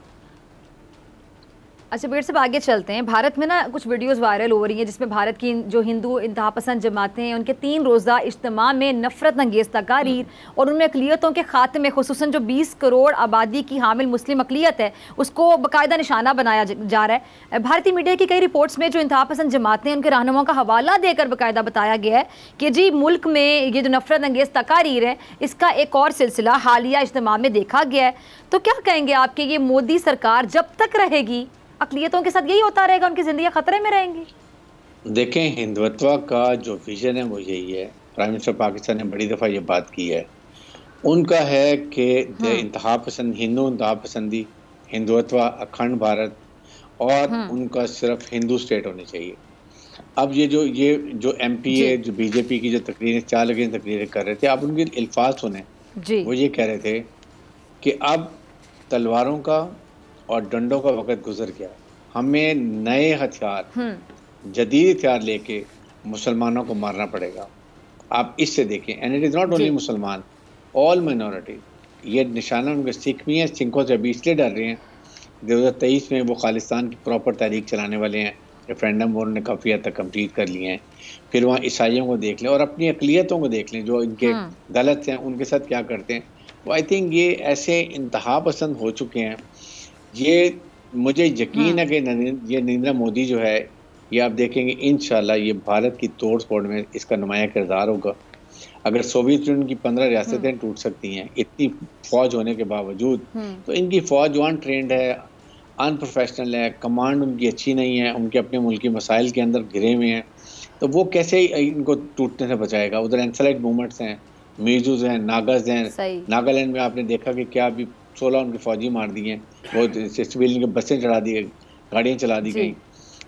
अच्छा बिगर साहब, आगे चलते हैं। भारत में ना कुछ वीडियोस वायरल हो रही हैं जिसमें भारत की जो हिंदू इंतहा पसंद जमातें हैं उनके 3 रोज़ा इज्तिमा में नफरत अंगेज़ तकारीर और उनमें अक़लियतों के खात्मे, खुसूसन जो 20 करोड़ आबादी की हामिल मुस्लिम अक़लियत है उसको बाकायदा निशाना बनाया जा रहा है। भारतीय मीडिया की कई रिपोर्ट्स में जो इंतहा पसंद जमातें हैं उनके रहनुमाओं का हवाला देकर बाकायदा बताया गया है कि जी मुल्क में ये जो नफरत अंगेज़ तकारीर है इसका एक और सिलसिला हालिया इज्तिमा में देखा गया है। तो क्या कहेंगे आपके, ये मोदी सरकार जब तक रहेगी अक़लियतों के साथ यही होता रहेगा, उनकी ज़िंदगियाँ ख़तरे में रहेंगी? देखें, हिंदुत्व का जो विजन है वो यही है। प्राइम मिनिस्टर पाकिस्तान ने बड़ी दफ़ा ये बात की है, उनका है कि इंतहा पसंद, हिंदू इंतहा पसंदी, हिंदुत्व, अखंड भारत, और उनका सिर्फ हिंदू स्टेट होनी चाहिए। अब ये जो MP है, जो BJP की जो तकरीरें 4 लगे तकरीरें कर रहे थे, आप उनके अल्फाज सुने। वो ये कह रहे थे कि अब तलवारों का और डंडों का वक़्त गुजर गया, हमें नए हथियार, जदीद हथियार लेके मुसलमानों को मारना पड़ेगा। आप इससे देखें, and it is not only मुसलमान, ऑल माइनॉरिटी। ये निशाना उनके सिख भी हैं, सिखों से अभी इसलिए डर रहे हैं 2023 में वो खालिस्तान की प्रॉपर तारीख चलाने वाले हैं। रेफरेंडम वो उन्होंने काफ़ी हद तक कम्प्लीट कर लिए हैं। फिर वहाँ ईसाइयों को देख लें और अपनी अकलियतों को देख लें जो इनके गलत हैं, उनके साथ क्या करते हैं। तो आई थिंक ये ऐसे इंतहा पसंद हो चुके हैं। ये मुझे यकीन है कि ये नरेंद्र मोदी जो है, ये आप देखेंगे इंशाल्लाह ये भारत की तोड़ फोड़ में इसका नुमाया किरदार होगा। अगर सोवियत यूनियन की 15 रियासतें टूट सकती हैं इतनी फौज होने के बावजूद, तो इनकी फौज जो अनट्रेंड है, अनप्रोफेशनल है, कमांड उनकी अच्छी नहीं है, उनके अपने मुल्की मसाइल के अंदर घिरे हुए हैं, तो वो कैसे इनको टूटने से बचाएगा। उधर एंसेलाइट मूवमेंट्स हैं, मीजूज हैं, नागाज हैं। नागालैंड में आपने देखा कि क्या अभी 16 उनके फौजी मार दिए हैं, वो सिविलियन के बसें चढ़ा दी, गाड़ियाँ चला दी गई।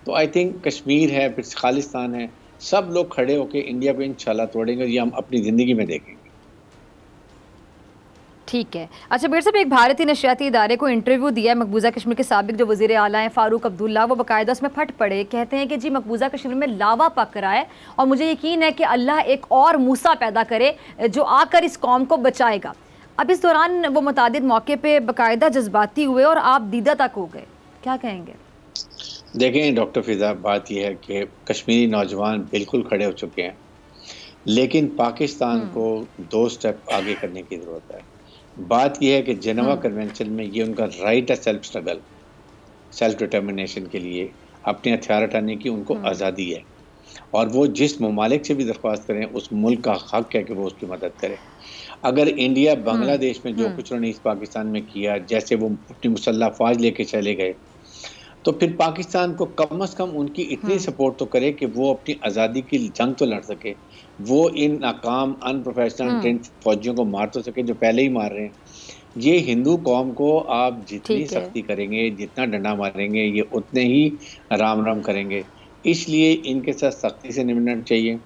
तो आई थिंक कश्मीर है, फिर खालिस्तान है, सब लोग खड़े होकर इंडिया पे इंशाल्लाह तोड़ेंगे। ये हम अपनी ज़िंदगी में देखेंगे। ठीक है। अच्छा बेर साहब, एक भारतीय नशियाती इदारे को इंटरव्यू दिया है मकबूजा कश्मीर के साबिक जो वज़ीर आला हैं फ़ारूक अब्दुल्ला, वो बाकायदा उसमें फट पड़े, कहते हैं कि जी मकबूजा कश्मीर में लावा पक रहा है और मुझे यकीन है कि अल्लाह एक और मूसा पैदा करे जो आकर इस कौम को बचाएगा। अब इस दौरान वो मुतादिद मौके पर बाकायदा जज्बाती हुए और आप दीदा तक हो गए, क्या कहेंगे? देखें डॉक्टर फिजा, बात यह है कि कश्मीरी नौजवान बिल्कुल खड़े हो चुके हैं, लेकिन पाकिस्तान को 2 स्टेप आगे करने की ज़रूरत है। बात यह है कि जेनेवा कन्वेंशन में ये उनका राइट है सेल्फ स्ट्रगल, सेल्फ डिटर्मिनेशन के लिए अपने हथियार उठाने की उनको आज़ादी है, और वो जिस ममालिक से भी दरख्वास्त करें उस मुल्क का हक है कि वो उसकी मदद करे। अगर इंडिया बांग्लादेश में जो कुछ उन्होंने इस पाकिस्तान में किया, जैसे वो अपनी मुसल्लह फ़ौज लेके चले गए, तो फिर पाकिस्तान को कम से कम उनकी इतनी सपोर्ट तो करे कि वो अपनी आज़ादी की जंग तो लड़ सके, वो इन नाकाम अनप्रोफेशनल ट्रेंड फौजियों को मार तो सके जो पहले ही मार रहे हैं। ये हिंदू कौम को आप जितनी सख्ती करेंगे, जितना डंडा मारेंगे, ये उतने ही राम राम करेंगे। इसलिए इनके साथ सख्ती से निपटना चाहिए।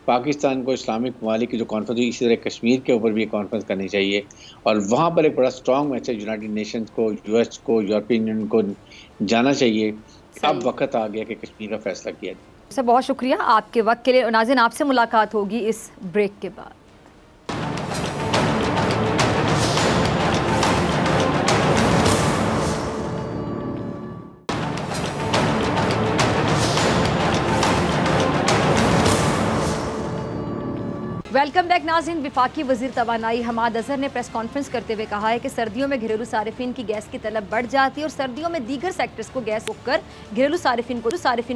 पाकिस्तान को इस्लामिक ममालिक की जो कॉन्फ्रेंस हुई, इसी तरह कश्मीर के ऊपर भी एक कॉन्फ्रेंस करनी चाहिए और वहाँ पर एक बड़ा स्ट्रॉन्ग मैसेज यूनाइटेड नेशंस को, यूएस को, यूरोपियन यूनियन को जाना चाहिए। अब वक्त आ गया कि कश्मीर का फैसला किया जाए। सर बहुत शुक्रिया आपके वक्त के लिए। नाज़रीन, आपसे मुलाकात होगी इस ब्रेक के बाद। वेलकम बैक नाज़रीन। वफाकी वज़ीर तवानाई हमाद अज़हर ने प्रेस कॉन्फ्रेंस करते हुए कहा है कि सर्दियों में घरेलू सारिफिन की गैस की तलब बढ़ जाती है और सर्दियों में दीगर सेक्टर्स को गैस होकर घरेलू सारिफिन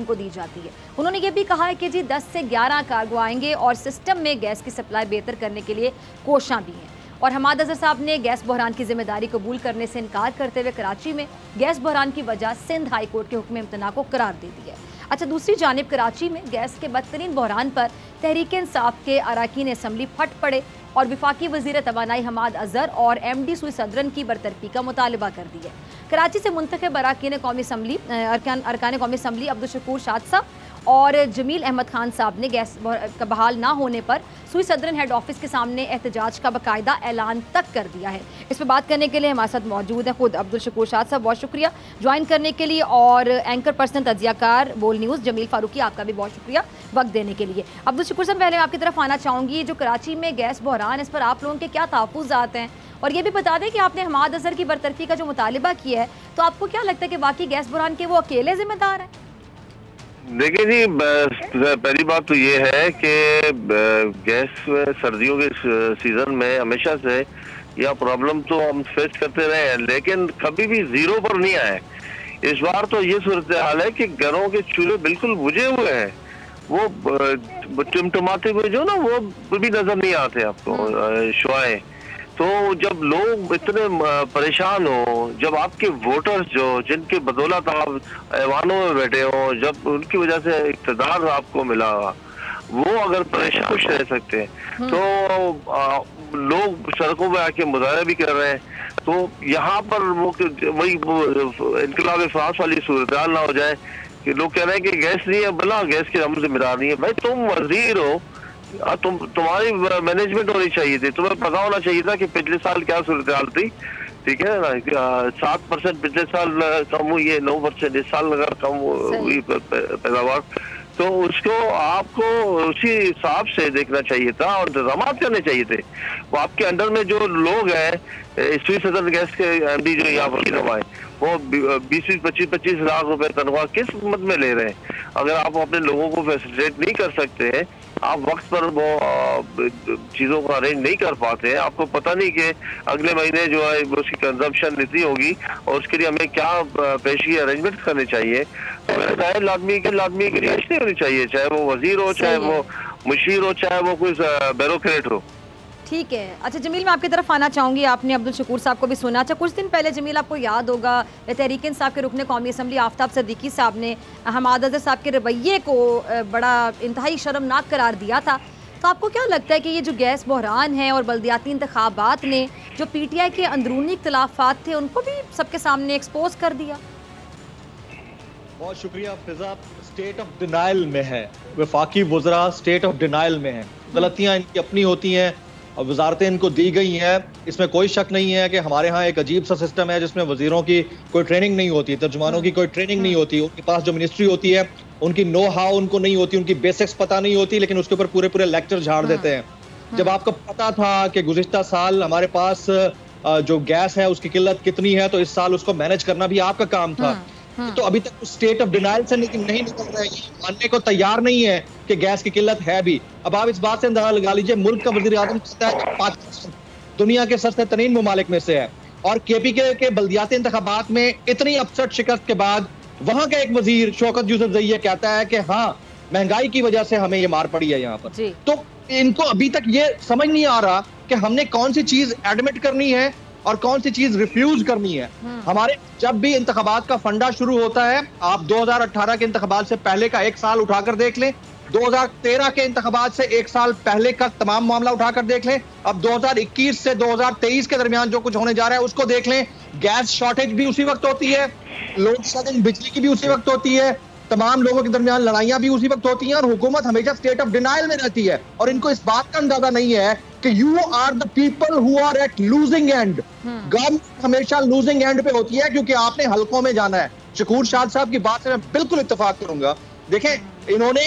को दी जाती है। उन्होंने ये भी कहा है कि जी 10 से 11 कार्गो आएंगे और सिस्टम में गैस की सप्लाई बेहतर करने के लिए कोशिशां भी हैं। और हमाद अज़हर साहब ने गैस बहरान की जिम्मेदारी कबूल करने से इनकार करते हुए कराची में गैस बहरान की वजह सिंध हाई कोर्ट के हुक्म इम्तना को करार दे दी है। अच्छा, दूसरी जानिब कराची में गैस के बदतरीन बहरान पर तहरीक इंसाफ के अरकान असम्बली फट पड़े और वफाकी वज़ीर तवानाई हमाद अज़हर और MD सुई सदरन की बरतरफी का मुतालबा कर दिया। कराची से मुंतखब अरकान कौमी असम्बली अब्दुल शकूर शाद साहब और जमील अहमद खान साहब ने गैस का बहाल ना होने पर सुई सदरन हेड ऑफिस के सामने एहतजाज का बाकायदा ऐलान तक कर दिया है। इस पर बात करने के लिए हमारे साथ मौजूद है खुद अब्दुल शकूर शाद साहब, बहुत शुक्रिया ज्वाइन करने के लिए, और एंकर पर्सन तजियाकार बोल न्यूज़ जमील फारूकी, आपका भी बहुत शुक्रिया वक्त देने के लिए। अब्दुल शकूर साहब, पहले मैं आपकी तरफ आना चाहूँगी, जो कराची में गैस बहरान, इस पर आप लोगों के क्या तहफ़्फ़ुज़ात हैं, और ये भी बता दें कि आपने हमाद अज़हर की बरतरफी का जो मुतालिबा किया है, तो आपको क्या लगता है कि वाकई गैस बहरान के वो अकेले जिम्मेदार हैं? देखिए जी, पहली बात तो ये है कि गैस सर्दियों के सीजन में हमेशा से यह प्रॉब्लम तो हम फेस करते रहे हैं, लेकिन कभी भी जीरो पर नहीं आए। इस बार तो ये सूरत हाल है कि घरों के चूल्हे बिल्कुल बुझे हुए हैं, वो टिमटिमाते हुए जो ना वो भी नजर नहीं आते आपको शुआएं। तो जब लोग इतने परेशान हो, जब आपके वोटर्स जो जिनके बदौलत आप ऐवानों में बैठे हो, जब उनकी वजह से इक़्तिदार आपको मिला, वो अगर परेशान रह सकते हैं तो लोग सड़कों पे आके मुजाहरा भी कर रहे हैं। तो यहाँ पर वही इनकलाब फ्रांस वाली सूरत हाल ना हो जाए कि लोग कह रहे हैं कि गैस नहीं है, भला गैस की हम जिम्मेदार नहीं है। भाई तुम वजीर हो, तुम्हारी मैनेजमेंट होनी चाहिए थी, तुम्हें पता होना चाहिए था कि पिछले साल क्या सूरत हाल थी, ठीक है ना। 7% पिछले साल कम हुई है, 9% इस साल अगर कम हुई पैदावार, तो उसको आपको उसी हिसाब से देखना चाहिए था और इंतजाम करने चाहिए थे। वो आपके अंडर में जो लोग हैं, स्वीट सदर्न गैस के एमडी जो यहाँ पर नवाए, वो 20-25 लाख रुपए तनख्वाह किस मत में ले रहे हैं? अगर आप अपने लोगों को फैसिलिटेट नहीं कर सकते हैं, आप वक्त पर वो चीज़ों को अरेंज नहीं कर पाते हैं, आपको पता नहीं कि अगले महीने जो है उसकी कंजम्पशन इतनी होगी और उसके लिए हमें क्या पेशी अरेंजमेंट करने चाहिए। तो मेरा चाहे लाजमी की रिहाइश नहीं होनी चाहिए, चाहे वो वजीर हो, चाहे वो मुशीर हो, चाहे वो कोई ब्यूरोक्रेट हो। ठीक है। अच्छा जमील, मैं आपकी तरफ आना चाहूँगी। आपने अब्दुल शकूर साहब को भी सुना। अच्छा कुछ दिन पहले जमील, आपको याद होगा, तहरीक इंसाफ के रुकने कौमी असम्बली आफ्ताब सिद्दीकी साहब ने हमाद अज़हर साहब के रवैये को बड़ा इंतहाई शर्मनाक करार दिया था। तो आपको क्या लगता है कि ये जो गैस बहरान है और बल्दियाती इंतखाबात ने जो PTI के अंदरूनी इख्तलाफात थे उनको भी सबके सामने एक्सपोज कर दिया? बहुत शुक्रिया फिजा। स्टेट ऑफ डिनाइल में है वफाकी वज़रा, स्टेट ऑफ डिनाइल में है। गलतियाँ इनकी अपनी होती हैं और वजारतें इनको दी गई हैं, इसमें कोई शक नहीं है कि हमारे यहाँ एक अजीब सा सिस्टम है जिसमें वजीरों की कोई ट्रेनिंग नहीं होती, तर्जुमानों की कोई ट्रेनिंग नहीं होती, उनके पास जो मिनिस्ट्री होती है उनकी नो हाउ उनको नहीं होती, उनकी बेसिक्स पता नहीं होती, लेकिन उसके ऊपर पूरे पूरे लेक्चर झाड़ देते हैं। जब आपको पता था कि गुज़िश्ता साल हमारे पास जो गैस है उसकी किल्लत कितनी है, तो इस साल उसको मैनेज करना भी आपका काम था। तो अभी तक स्टेट ऑफ डिनाइल से नहीं निकल रहे हैं, मानने को तैयार नहीं है कि गैस की किल्लत है भी। अब आप इस बात से अंदाजा लगा लीजिए, मुल्क का वजीर आज़म कहता है कि पाकिस्तान दुनिया के सस्ते तरीन ममालिक में से है, और KPK के बल्दियाती इंतखाबात में इतनी अपसेट शिकस्त के बाद वहां का एक वजीर शौकत यूसुफजई कहता है कि हाँ महंगाई की वजह से हमें ये मार पड़ी है यहाँ पर। तो इनको अभी तक ये समझ नहीं आ रहा कि हमने कौन सी चीज एडमिट करनी है और कौन सी चीज रिफ्यूज करनी है। हमारे जब भी इंतखाबात का फंडा शुरू होता है, आप 2018 के इंतखाबात से पहले का एक साल उठाकर देख लें, 2013 के इंतखाबात से एक साल पहले का तमाम मामला उठाकर देख लें, अब 2021 से 2023 के दरमियान जो कुछ होने जा रहा है उसको देख लें। गैस शॉर्टेज भी उसी वक्त होती है, लोड शेडिंग बिजली की भी उसी वक्त होती है, तमाम लोगों के दरमियान लड़ाइयां भी उसी वक्त होती हैं, और हुकूमत हमेशा स्टेट ऑफ डिनाइल में रहती है। और इनको इस बात का अंदाजा नहीं है कि you are the people who are at losing end. Government हमेशा लूजिंग एंड पे होती है क्योंकि आपने हलकों में जाना है। शकूर शाद साहब की बात से मैं बिल्कुल इत्तेफाक करूंगा। देखें, इन्होंने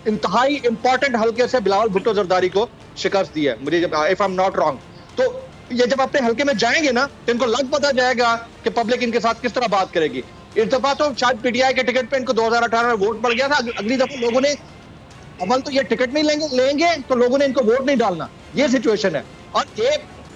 इंतहाई इंपॉर्टेंट हलके से बिलावल भुट्टो जरदारी को शिकस्त दी है, मुझे if I am not wrong. तो ये जब अपने हलके में जाएंगे ना तो इनको लग पता जाएगा कि पब्लिक इनके साथ किस तरह बात करेगी। इस दफा तो शायद PTI के टिकट पे इनको 2018 में वोट पड़ गया था, अगली दफा लोगों ने अमल तो ये टिकट नहीं लेंगे तो लोगों ने इनको वोट नहीं डालना, ये सिचुएशन है। और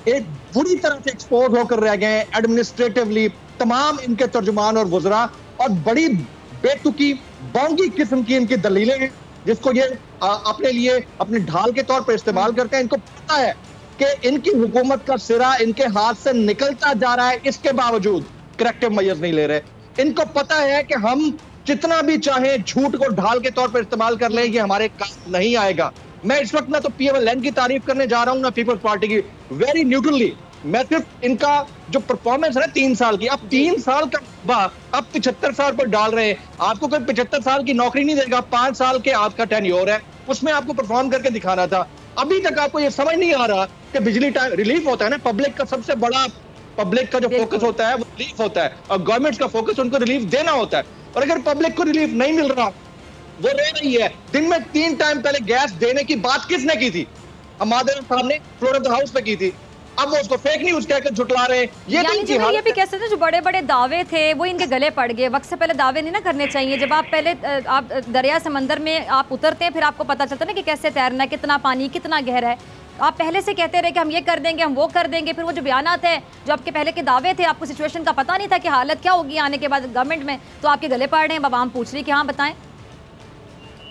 एक बुरी तरह से एक्सपोज होकर रह गए एडमिनिस्ट्रेटिवली तमाम इनके तर्जुमान और वज़रा, और बड़ी बेतुकी बोंगी किस्म की इनकी दलीलें हैं जिसको ये अपने लिए अपने ढाल के तौर पर इस्तेमाल करते हैं। इनको पता है कि इनकी हुकूमत का सिरा इनके हाथ से निकलता जा रहा है, इसके बावजूद करेक्टिव मेजर्स नहीं ले रहे। इनको पता है कि हम जितना भी चाहे झूठ को ढाल के तौर पर इस्तेमाल कर लें, ये हमारे काम नहीं आएगा। मैं इस वक्त ना तो PMLN की तारीफ करने जा रहा हूं ना पीपल्स पार्टी की, वेरी न्यूट्रली। मैं सिर्फ इनका जो परफॉर्मेंस है 3 साल की, अब 3 साल का अब 75 साल पर डाल रहे हैं। आपको कोई 75 साल की नौकरी नहीं देगा, 5 साल के आपका टेन्योर है, उसमें आपको परफॉर्म करके दिखाना था। अभी तक आपको ये समझ नहीं आ रहा कि बिजली टाइम रिलीफ होता है ना, पब्लिक का सबसे बड़ा, पब्लिक का जो फोकस होता है वो रिलीफ होता है, और गवर्नमेंट का फोकस उनको रिलीफ देना होता है। और अगर पब्लिक को रिलीफ नहीं मिल रहा, वो रो रही है। दिन में 3 टाइम पहले गैस देने की बात किसने की थी? हमाद अज़हर साहब ने फ्लोर ऑफ द हाउस पे की थी। अब वो उसको फेक न्यूज कहकर झुटला रहे हैं। ये भी कह सकते हैं जो बड़े बड़े दावे थे वो इनके गले पड़ गए। वक्त से पहले दावे नहीं ना करने चाहिए। जब आप पहले आप दरिया समंदर में आप उतरते हैं, फिर आपको पता चलता है ना कि कैसे तैरना है, कितना पानी कितना गहरा है। आप पहले से कहते रहे कि हम ये कर देंगे, हम वो कर देंगे, फिर वो जो बयानात है, जो आपके पहले के दावे थे, आपको सिचुएशन का पता नहीं था कि हालत क्या होगी आने के बाद गवर्नमेंट में, तो आपके गले पड़ रहे हैं। अब आवाम पूछ रही है कि हाँ बताएं।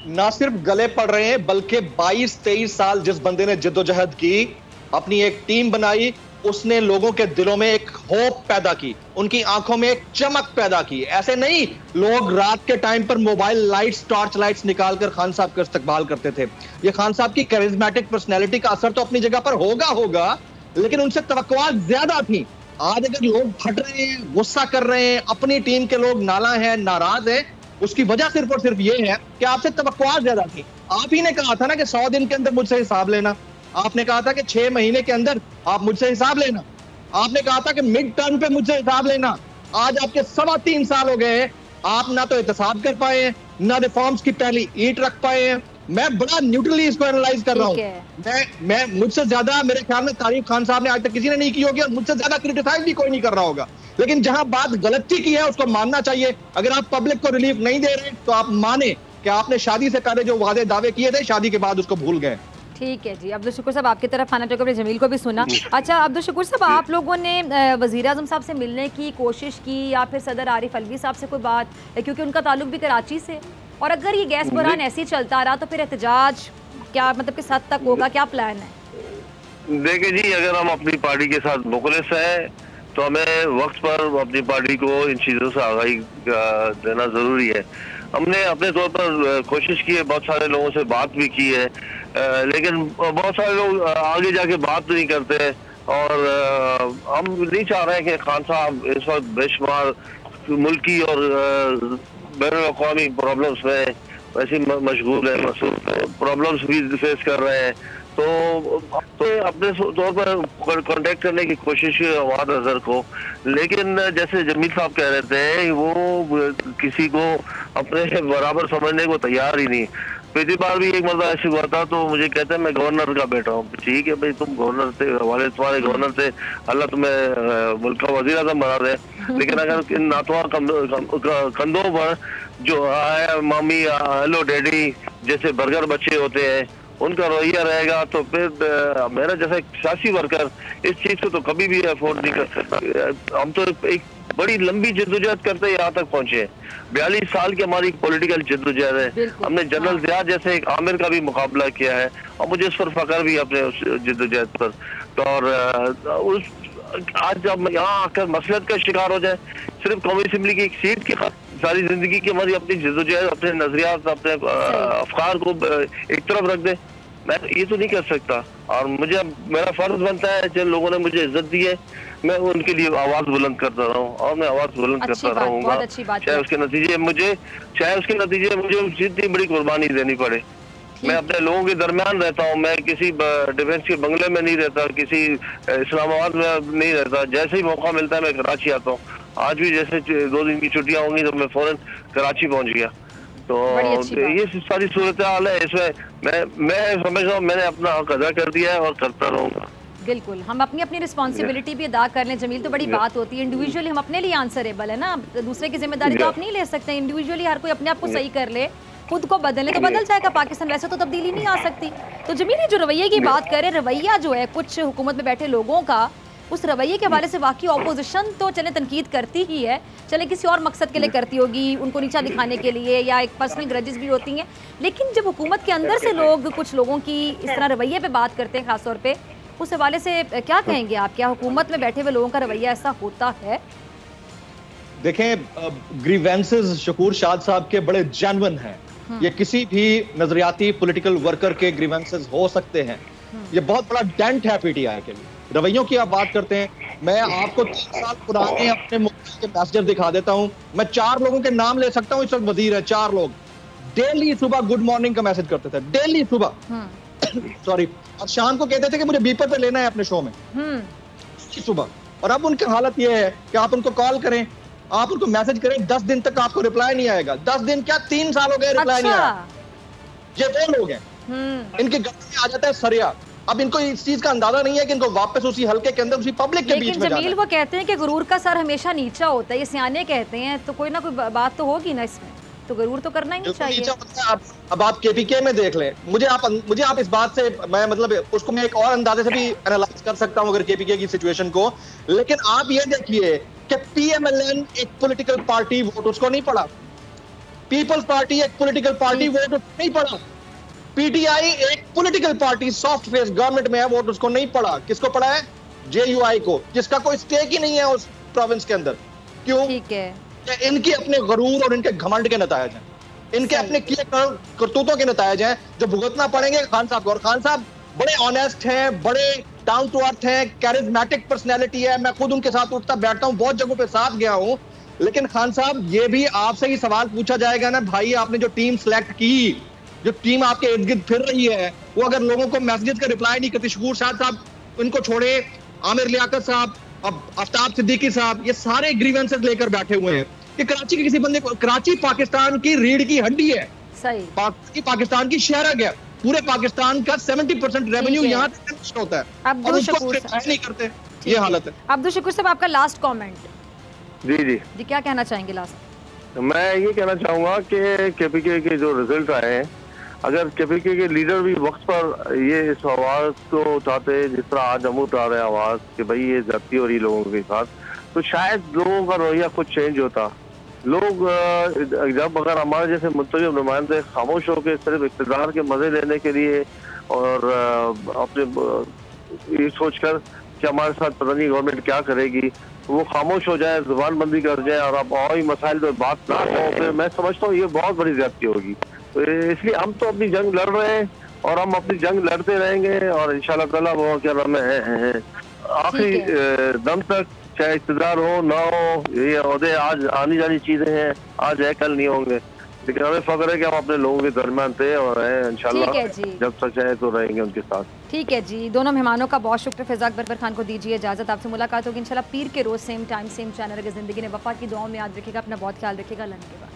ना सिर्फ गले पड़ रहे हैं बल्कि 22-23 साल जिस बंदे ने जिद्दोजहद की, अपनी एक टीम बनाई, उसने लोगों के दिलों में एक होप पैदा की, उनकी आंखों में एक चमक पैदा की। ऐसे नहीं लोग रात के टाइम पर मोबाइल लाइट्स, टॉर्च लाइट्स निकालकर खान साहब का इस्तकबाल करते थे। ये खान साहब की कैरिज्मेटिक पर्सनैलिटी का असर तो अपनी जगह पर होगा, लेकिन उनसे तवक्कुआत ज्यादा थी। आज अगर लोग फट रहे हैं, गुस्सा कर रहे हैं, अपनी टीम के लोग नाला हैं, नाराज हैं, उसकी वजह सिर्फ और सिर्फ ये है कि आपसे तवक्कुआत ज्यादा थी। आप ही ने कहा था ना कि 100 दिन के अंदर मुझसे हिसाब लेना। आपने कहा था कि 6 महीने के अंदर आप मुझसे हिसाब लेना। आपने कहा था कि मिड टर्म पे मुझसे हिसाब लेना। आज आपके 3.25 साल हो गए हैं, आप ना तो एहतसाब कर पाए हैं, ना रिफॉर्म्स की पहली ईंट रख पाए हैं। मैं बड़ा न्यूट्रली इसको एनालाइज कर रहा हूँ। मैं मुझसे ज्यादा मेरे ख्याल में तारीफ खान साहब ने आज तक किसी ने नहीं की होगी, और मुझसे ज्यादा क्रिटिसाइज भी कोई नहीं कर रहा होगा। लेकिन जहां बात गलती की है उसको मानना चाहिए। अगर आप पब्लिक को रिलीफ नहीं दे रहे तो आप माने कि आपने शादी से पहले जो वादे दावे किए थे, शादी के बाद उसको भूल गए। ठीक है जी, अब्दुल शुक्र साहब आपकी तरफ आना चाहिए, जमील को भी सुना। अच्छा अब्दुल शुक्र साहब, आप लोगों ने वज़ीर आज़म साहब से मिलने की कोशिश की या फिर सदर आरिफ अलवी साहब से कोई बात, क्योंकि उनका ताल्लुक भी कराची से, और अगर ये गैस बहरान ऐसे ही चलता रहा तो फिर एहतजाज क्या मतलब किस हद तक होगा, क्या प्लान है? देखिए जी, अगर हम अपनी पार्टी के साथ मुखलिस हैं तो हमें वक्त पर अपनी पार्टी को इन चीज़ों से आगाही देना ज़रूरी है। हमने अपने तौर पर कोशिश की है, बहुत सारे लोगों से बात भी की है, लेकिन बहुत सारे लोग आगे जाके बात नहीं करते हैं। और हम नहीं चाह रहे हैं कि खान साहब इस वक्त बेशुमार मुल्की और बैनुल-अक़वामी प्रॉब्लम्स में वैसे मशगूल है, प्रॉब्लम्स भी फेस कर रहे हैं। तो अपने तौर पर कांटेक्ट करने की कोशिश की अवाद अजहर को, लेकिन जैसे जमील साहब कह रहे थे वो किसी को अपने बराबर समझने को तैयार ही नहीं। पिछली बार भी एक मरतबा ऐसे हुआ था, तो मुझे कहते हैं मैं गवर्नर का बेटा हूँ। ठीक है भाई, तुम गवर्नर थे, हमारे तुम्हारे गवर्नर थे, अल्लाह तुम्हें मुल्क का वज़ीर आज़म बना दे, लेकिन अगर इन नातवा कंधों पर जो है मामी हेलो डैडी जैसे बर्गर बच्चे होते हैं उनका रवैया रहेगा, तो फिर मेरा जैसा एक सियासी वर्कर इस चीज को तो कभी भी अफोर्ड नहीं कर सकता। हम तो एक बड़ी लंबी जद्दोजहद करते यहाँ तक पहुंचे। 42 साल की हमारी पॉलिटिकल जद्दोजहद है। हमने जनरल ज़िया जैसे एक आमिर का भी मुकाबला किया है, और मुझे इस पर फख्र भी अपने उस जद्दोजहद पर। तो और आज जब यहाँ आकर मसलत का शिकार हो जाए, सिर्फ कौमी असम्बली की एक सीट की सारी जिंदगी की हमारी अपनी जद्दोजहद, अपने नजरियात, अपने अफकार को एक तरफ रख दे, मैं ये तो नहीं कर सकता। और मुझे मेरा फर्ज बनता है, जिन लोगों ने मुझे इज्जत दी है मैं उनके लिए आवाज बुलंद करता रहा हूँ, और मैं आवाज बुलंद करता रहूंगा, चाहे उसके नतीजे मुझे जितनी बड़ी कुर्बानी देनी पड़े। मैं अपने लोगों के दरमियान रहता हूँ, मैं किसी डिफेंस के बंगले में नहीं रहता, किसी इस्लामाबाद में नहीं रहता। जैसे ही मौका मिलता है मैं कराची आता हूँ। आज भी जैसे 2 दिन की छुट्टियां होंगी तो मैं फौरन कराची पहुंच गया। तो ये सारी सूरत हाल है। इसमें मैं समझ रहा हूँ मैंने अपना हक अदा कर दिया है और करता रहूंगा। बिल्कुल, हम अपनी अपनी रिस्पॉन्सिबिलिटी भी अदा कर लें जमील, तो बड़ी बात होती है। इंडिविजुअली हम अपने लिए आंसरेबल है ना, दूसरे की जिम्मेदारी तो आप नहीं ले सकते। इंडिविजुअली हर कोई अपने आप को सही कर ले, खुद को बदले तो बदल जाएगा पाकिस्तान। वैसे तो तब्दीली नहीं आ सकती। तो जमील जो रवैये की बात करें, रवैया जो है कुछ हुकूमत में बैठे लोगों का, उस रवैये के हवाले से वाकई ऑपोजिशन तो चले तनकीद करती ही है, चले किसी और मकसद के लिए करती होगी, उनको नीचा दिखाने के लिए, या एक पर्सनल ग्रजेस भी होती हैं। लेकिन जब हुकूमत के अंदर से लोग कुछ लोगों की इस तरह रवैये पे बात करते हैं खासतौर पे, उस हवाले से क्या कहेंगे आप? क्या हुकूमत में बैठे हुए लोगों का रवैया ऐसा होता है? देखें, ग्रीवेंसेस शकूर शाद साहब के बड़े जेन्युइन हैं। ये किसी भी नजरियाती पॉलिटिकल वर्कर के ग्रीवेंसेस हो सकते हैं। ये बहुत बड़ा डेंट है पीटीआई के लिए। रवैयों की आप बात करते हैं, मैं आपको 3 साल पुराने अपने मुल्क के मैसेजेस दिखा देता हूं। मैं 4 लोगों के नाम ले सकता हूं, इस वक्त वजीर है, 4 लोग डेली सुबह गुड मॉर्निंग का मैसेज करते थे, डेली सुबह सॉरी, और शाम को कहते थे कि मुझे बीपर पे लेना है अपने शो में सुबह। और अब उनकी हालत ये है कि आप उनको कॉल करें, आप उनको मैसेज करें, 10 दिन तक आपको रिप्लाई नहीं आएगा। 10 दिन क्या 3 साल हो गए रिप्लाई नहीं आया। ये वो लोग हैं, इनके घर में आ जाता है सरिया। अब इनको इस चीज का अंदाजा नहीं है कि इनको वापस उसी हल्के के अंदर, उसी पब्लिक के बीच में जाना है। लेकिन जमील वो कहते हैं कि गुरूर का सर हमेशा नीचा होता है, ये सियाने कहते हैं, तो कोई ना कोई बात तो होगी ना इसमें, तो गुरूर तो करना ही नहीं चाहिए। अब आप केपीके में देख लें, मुझे आप इस बात से, मैं मतलब उसको मैं एक और अंदाजे से भी एनालाइज कर सकता हूं अगर केपीके की सिचुएशन को। लेकिन आप ये देखिए कि पीएमएलएन एक पॉलिटिकल पार्टी, वोट उसको नहीं पड़ा। पीपल्स पार्टी एक पॉलिटिकल पार्टी, वोट नहीं पड़ा। पीटीआई एक political party soft face government में है, वोट उसको नहीं पड़ा। किसको पड़ा है? जेयूआई को, जिसका कोई स्टेक ही नहीं है उस प्रोविंस के अंदर। क्यों? ठीक है, इनके अपने गरूर और इनके घमंड के नतायज हैं, इनके अपने किए करतूतों के नतायज हैं जो भुगतना पड़ेंगे खान साहब को। और खान साहब बड़े ऑनेस्ट हैं, बड़े डाउन टू अर्थ हैं, कैरिज्मेटिक पर्सनैलिटी है। मैं खुद उनके साथ उठता बैठता हूँ, बहुत जगहों पे साथ गया हूँ। लेकिन खान साहब, ये भी आपसे ही सवाल पूछा जाएगा ना भाई, आपने जो टीम सिलेक्ट की, जो टीम आपके इर्द गिर्द फिर रही है, वो अगर लोगों को मैसेजेस का रिप्लाई नहीं करती, शकूर शाद साहब इनको छोड़े, आमिर लियाकत साहब, अब आफ्ताब सिद्दीकी साहब, ये सारे ग्रीवेंसेस लेकर बैठे हुए हैं। कि कराची के किसी बंदे को, कराची पाकिस्तान की रीढ़ की हड्डी है, सही, पाकिस्तान की शहरक है, पूरे पाकिस्तान का 70% रेवेन्यू यहाँ से होता है, अब्दुल शकूर नहीं करते, ये हालत है। अब्दुल शकूर साहब, आपका लास्ट कमेंट। जी, क्या कहना चाहेंगे लास्ट? मैं ये कहना चाहूंगा कि केपीके के जो रिजल्ट आए हैं, अगर केपीके के लीडर भी वक्त पर ये इस आवाज को उठाते जिस तरह आज हम उठा रहे हैं आवाज कि भाई ये ज्यादती हो रही लोगों के साथ, तो शायद लोगों का रवैया कुछ चेंज होता। लोग जब अगर हमारे जैसे मुंतखब नुमाइंदे खामोश होकर सिर्फ इक़्तिदार के मजे लेने के लिए और अपने ये सोचकर कि हमारे साथ पता नहीं गवर्नमेंट क्या करेगी, वो खामोश हो जाए, जुबान बंदी कर जाए और अब और ही मसाइल पे बात ना हो, फिर मैं समझता हूँ ये बहुत बड़ी ज्यादती होगी। तो इसलिए हम तो अपनी जंग लड़ रहे हैं और हम अपनी जंग लड़ते रहेंगे और इंशाल्लाह ताला वो क्या नाम है आखिरी दम तक, चाहे इक़्तिदार हो ना हो, ये ओहदे आज आनी जानी चीजें हैं, आज है कल नहीं होंगे, लेकिन हमें फख्र है कि हम अपने लोगों के दरमियान थे और हैं इंशाल्लाह जब तक चाहे तो रहेंगे उनके साथ। ठीक है जी, दोनों मेहमानों का बहुत शुक्र। फ़ैज़ा अकबर खान को दीजिए इजाज़त, आपसे मुलाकात होगी इंशाल्लाह पीर के रोज़ सेम टाइम सेम चैनल। अगर ज़िंदगी ने वफ़ा की दुआओं में याद रखिएगा, अपना बहुत ख्याल रखिएगा। अल्लाह के बाद।